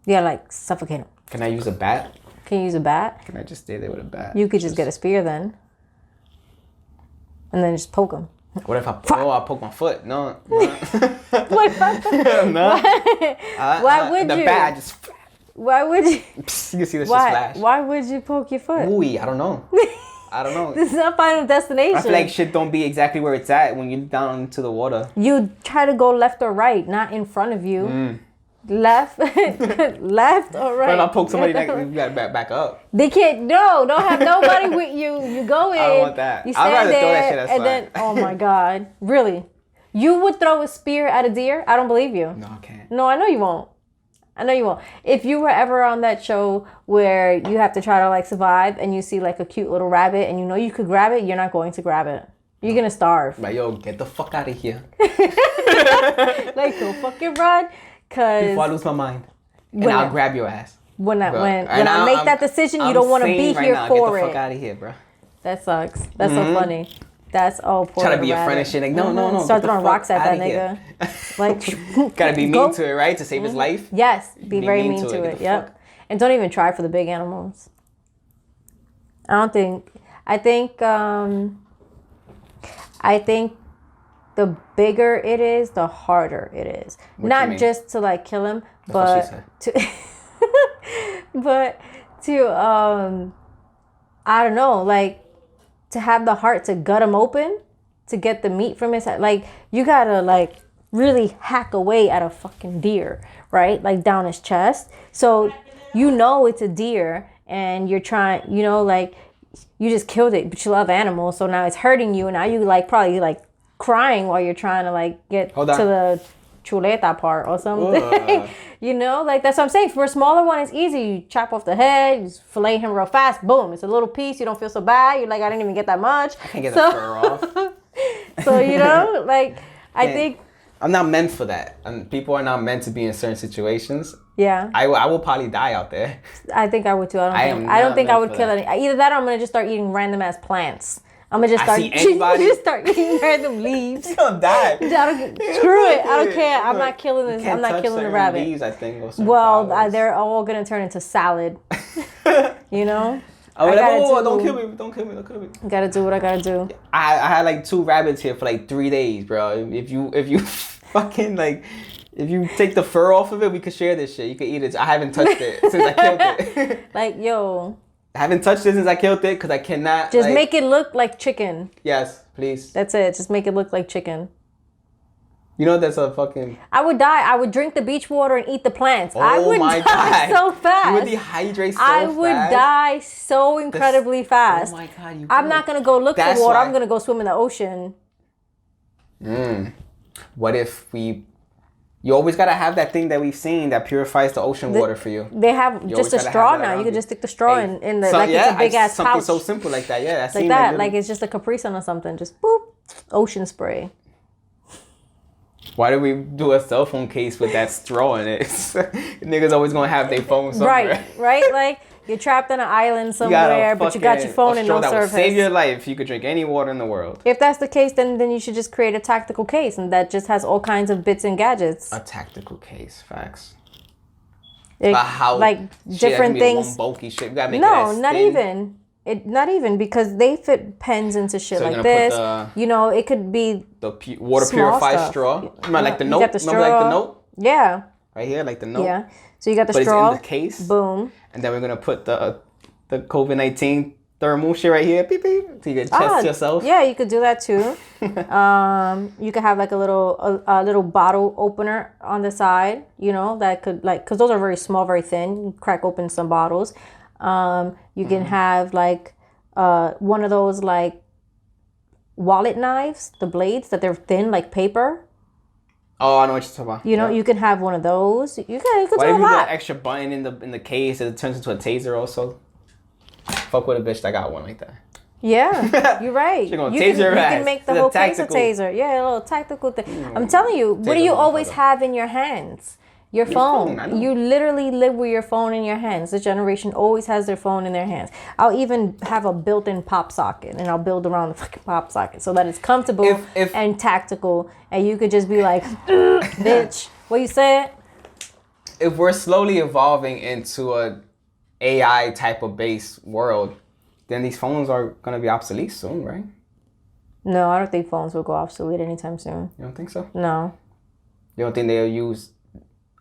S1: You gotta like suffocate him.
S2: Can I use a bat?
S1: Can you use a bat?
S2: Can I just stay there with a bat?
S1: You could just get a spear then. And then just poke him.
S2: What if I poke my foot? No.
S1: What if I
S2: No.
S1: Why would
S2: you? The bat just.
S1: Why would you?
S2: You can see the shit
S1: Why?
S2: splash.
S1: Why would you poke your foot?
S2: Ooh, I don't know.
S1: This is not Final Destination.
S2: I feel like shit don't be exactly where it's at when you're down into the water.
S1: You try to go left or right, not in front of you. Left, left or right.
S2: But if I poke somebody, you gotta back up.
S1: They can't. No, don't have nobody with you. You go in.
S2: I don't want that.
S1: You stand
S2: I'd rather
S1: there,
S2: throw that shit as
S1: and then oh my god, really? You would throw a spear at a deer? I don't believe you.
S2: No, I can't.
S1: No, I know you won't. I know you won't. If you were ever on that show where you have to try to like survive and you see like a cute little rabbit and you know you could grab it, you're not going to grab it. You're gonna starve.
S2: Like, yo, get the fuck out of here.
S1: Like, go fucking run. Cause
S2: before I lose my mind. And I'll grab your ass.
S1: When I make that decision, you don't want to be here for it.
S2: Get the fuck out of here, bro.
S1: That sucks. That's so funny. That's all poor.
S2: Try to be your friend and shit. Like, no.
S1: Start throwing rocks at that nigga. Like,
S2: gotta be mean to it, right? To save his life.
S1: Yes, be very mean to it. Yep. And don't even try for the big animals. I think the bigger it is, the harder it is. Not just to like kill him, but to I don't know, like to have the heart to gut him open, to get the meat from his head. Like you gotta like really hack away at a fucking deer, right? Like down his chest. So you know it's a deer and you're trying, you know, like you just killed it, but you love animals, so now it's hurting you, and now you like probably like crying while you're trying to like get to the chuleta part or something. You know, like that's what I'm saying. For a smaller one, it's easy. You chop off the head, you just fillet him real fast. Boom, it's a little piece. You don't feel so bad. You're like, I didn't even get that much.
S2: I can't get the fur off.
S1: So you know, like I think
S2: I'm not meant for that, and people are not meant to be in certain situations.
S1: Yeah,
S2: I will probably die out there.
S1: I think I would too. I don't think I would kill any. Either that, or I'm gonna just start eating random ass plants. I'm gonna just start eating random leaves.
S2: You're gonna die.
S1: Screw it. I don't care. I'm not killing this. I'm not killing the rabbit.
S2: Leaves, I think, or
S1: well, they're all gonna turn into salad. You know?
S2: Don't kill me. Don't kill me.
S1: Gotta do what I gotta do.
S2: I had like 2 rabbits here for like 3 days, bro. If you fucking like, if you take the fur off of it, we could share this shit. You could eat it. I haven't touched it since I killed it.
S1: Like, yo.
S2: I haven't touched it since I killed it because I cannot.
S1: Just make it look like chicken.
S2: Yes, please.
S1: That's it. Just make it look like chicken.
S2: You know that's a fucking...
S1: I would die. I would drink the beach water and eat the plants.
S2: Oh
S1: I would
S2: my
S1: die
S2: God.
S1: so fast.
S2: You would dehydrate so fast.
S1: I would die so incredibly fast.
S2: Oh my God,
S1: I'm not going to go look for water. I'm going to go swim in the ocean.
S2: What if we... You always got to have that thing that we've seen that purifies the ocean water for you.
S1: They have just a straw now. You could just stick the straw in the... Like it's a big-ass pouch.
S2: Something so simple like that. Yeah,
S1: like that. Like it's just a Capri Sun or something. Just boop. Ocean spray.
S2: Why do we do a cell phone case with that straw in it? Niggas always gonna have their phone somewhere.
S1: Right. Like you're trapped on an island somewhere, but you got your phone and no service.
S2: Save your life. You could drink any water in the world.
S1: If that's the case, then you should just create a tactical case, and that just has all kinds of bits and gadgets.
S2: A tactical case, facts.
S1: Different things.
S2: One bulky shit. You gotta make
S1: not even. Not even because they fit pens into shit like this. It could be
S2: the water purified straw. Remember, like the note. Remember, like the note.
S1: Yeah.
S2: Right here, like the note.
S1: Yeah. So you got the straw.
S2: It's in the case.
S1: Boom.
S2: And then we're gonna put the COVID-19 thermal shit right here. Beep beep. So you can test yourself.
S1: Yeah, you could do that too. You could have like a little bottle opener on the side. That could because those are very small, very thin. You crack open some bottles. You can have like one of those like wallet knives, the blades that they're thin like paper.
S2: Oh, I know what you're talking about.
S1: You can have one of those. You could do a lot.
S2: Why do you got an extra button in the case? It turns into a taser also. Fuck with a bitch that got one like that.
S1: Yeah, you're right.
S2: You're gonna taser your ass.
S1: You can make the whole case a taser. Yeah, a little tactical thing. I'm telling you, what do you always have in your hands? Your phone. You literally live with your phone in your hands. This generation always has their phone in their hands. I'll even have a built-in pop socket, and I'll build around the fucking pop socket so that it's comfortable and tactical, and you could just be like, bitch, what you said?
S2: If we're slowly evolving into a AI type of base world, then these phones are gonna be obsolete soon, right?
S1: No, I don't think phones will go obsolete anytime soon.
S2: You don't think so?
S1: No.
S2: You don't think they'll use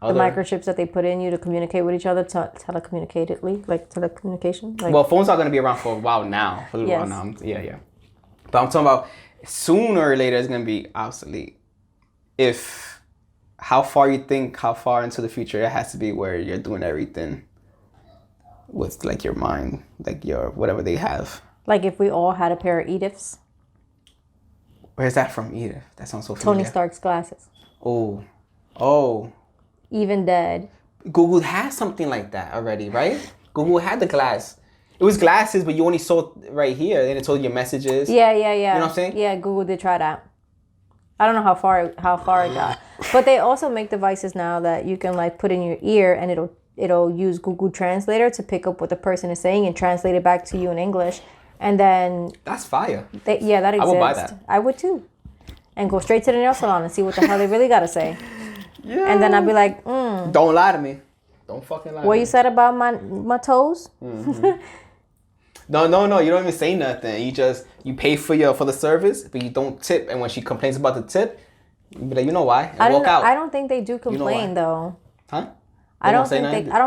S1: the microchips that they put in you to communicate with each other telecommunicatedly, like telecommunication?
S2: Well, phones are going to be around for a while now. Yeah. But I'm talking about sooner or later it's going to be obsolete. How far into the future it has to be where you're doing everything with like your mind, like your whatever they have.
S1: Like if we all had a pair of Ediths.
S2: Where's that from, Edith? That sounds so familiar.
S1: Tony Stark's glasses.
S2: Oh.
S1: Even dead.
S2: Google has something like that already, right? Google had the glass. It was glasses, but you only saw right here, and it told you your messages.
S1: Yeah.
S2: You know what I'm saying?
S1: Yeah, Google did try that. I don't know how far it got, but they also make devices now that you can like put in your ear, and it'll use Google Translator to pick up what the person is saying and translate it back to you in English, and then
S2: that's fire.
S1: That exists.
S2: I would buy that.
S1: I would too, and go straight to the nail salon and see what the hell they really gotta say.
S2: Yeah.
S1: And then I'd be like,
S2: Don't lie to me. Don't fucking lie to me.
S1: What you said about my toes?
S2: Mm-hmm. No. You don't even say nothing. You pay for the service, but you don't tip. And when she complains about the tip, you be like, you know why? And walk out.
S1: I don't think they do complain though.
S2: Huh?
S1: I don't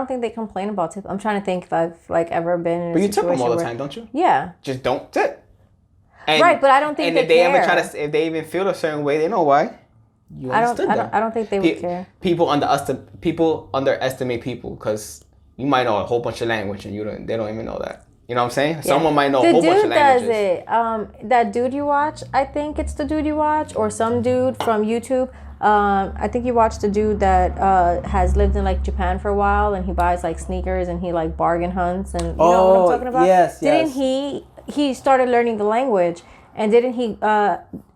S1: think they complain about tip. I'm trying to think if I've like ever been in a situation.
S2: But you tip them all the time, don't you?
S1: Yeah.
S2: Just don't tip. And,
S1: right, but I don't think they care.
S2: If they even feel a certain way, they know why.
S1: I don't think they would care.
S2: People underestimate people because you might know a whole bunch of language and they don't even know that. You know what I'm saying? Yeah. Someone might know a whole bunch of languages. The dude does it.
S1: That dude you watch, I think it's the dude you watch, or some dude from YouTube. I think you watched the dude that has lived in like Japan for a while, and he buys like sneakers and he like bargain hunts, and you know what I'm talking about?
S2: Yes.
S1: Didn't he started learning the language, and didn't he?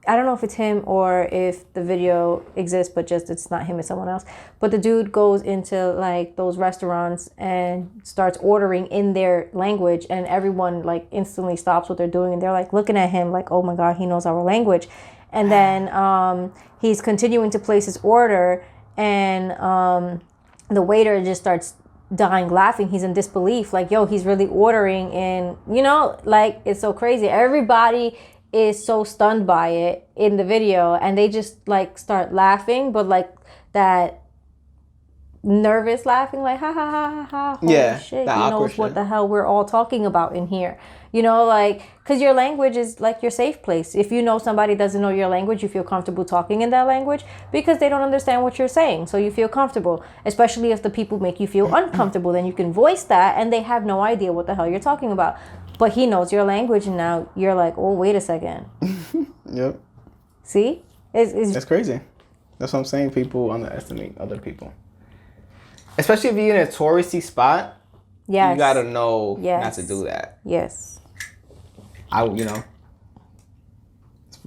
S1: I don't know if it's him or if the video exists, but just it's not him, it's someone else. But the dude goes into like those restaurants and starts ordering in their language, and everyone like instantly stops what they're doing, and they're like looking at him like, oh my God, he knows our language. And then he's continuing to place his order, and the waiter just starts dying laughing. He's in disbelief. Like, yo, he's really ordering. And, you know, like, it's so crazy. Everybody is so stunned by it in the video. And they just, like, start laughing. But, like, that nervous laughing, like, ha, ha, ha, ha, ha. Holy shit. He knows what the hell we're all talking about in here. You know, like, because your language is like your safe place. If you know somebody doesn't know your language, you feel comfortable talking in that language because they don't understand what you're saying. So you feel comfortable, especially if the people make you feel uncomfortable, then you can voice that and they have no idea what the hell you're talking about. But he knows your language and now you're like, oh, wait a second.
S3: Yep.
S1: See?
S3: That's crazy. That's what I'm saying. People underestimate other people. Especially if you're in a touristy spot.
S1: Yes.
S3: You gotta know not to do that.
S1: Yes.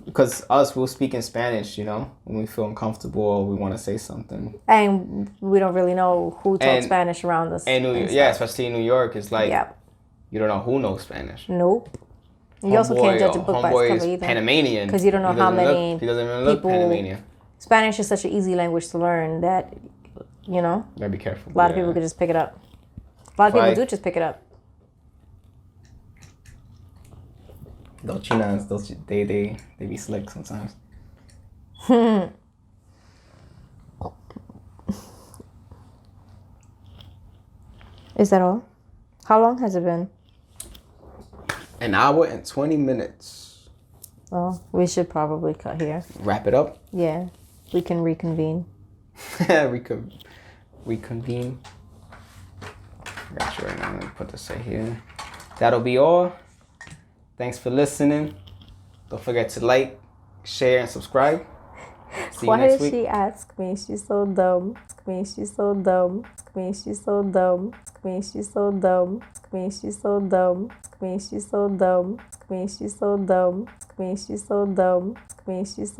S3: Because us, we'll speak in Spanish, you know, when we feel uncomfortable or we want to say something.
S1: And we don't really know who talks Spanish around us.
S3: Especially in New York, it's like, you don't know who knows Spanish.
S1: Nope. You also can't judge a book by its cover either.
S3: Panamanian.
S1: Because you don't know how many
S3: he doesn't even look Panamanian.
S1: Spanish is such an easy language to learn that, you know.
S3: Gotta be careful.
S1: A lot of people could just pick it up. A lot of people do just pick it up.
S3: Those Chinas, they be slick sometimes.
S1: Is that all? How long has it been?
S2: An hour and 20 minutes.
S1: Well, we should probably cut here.
S2: Wrap it up?
S1: Yeah. We can reconvene.
S2: Reconvene. Got you right now. Let me put this right here. That'll be all. Thanks for listening. Don't forget to like, share, and subscribe. See you next week.
S1: Why did she ask me? She's so dumb. Ask me. She's so dumb. Ask me. She's so dumb. Ask me. She's so dumb. Ask me. She's so dumb. Ask me. She's so dumb. Ask me. She's so dumb. Ask me. She's so dumb. Ask me. She's so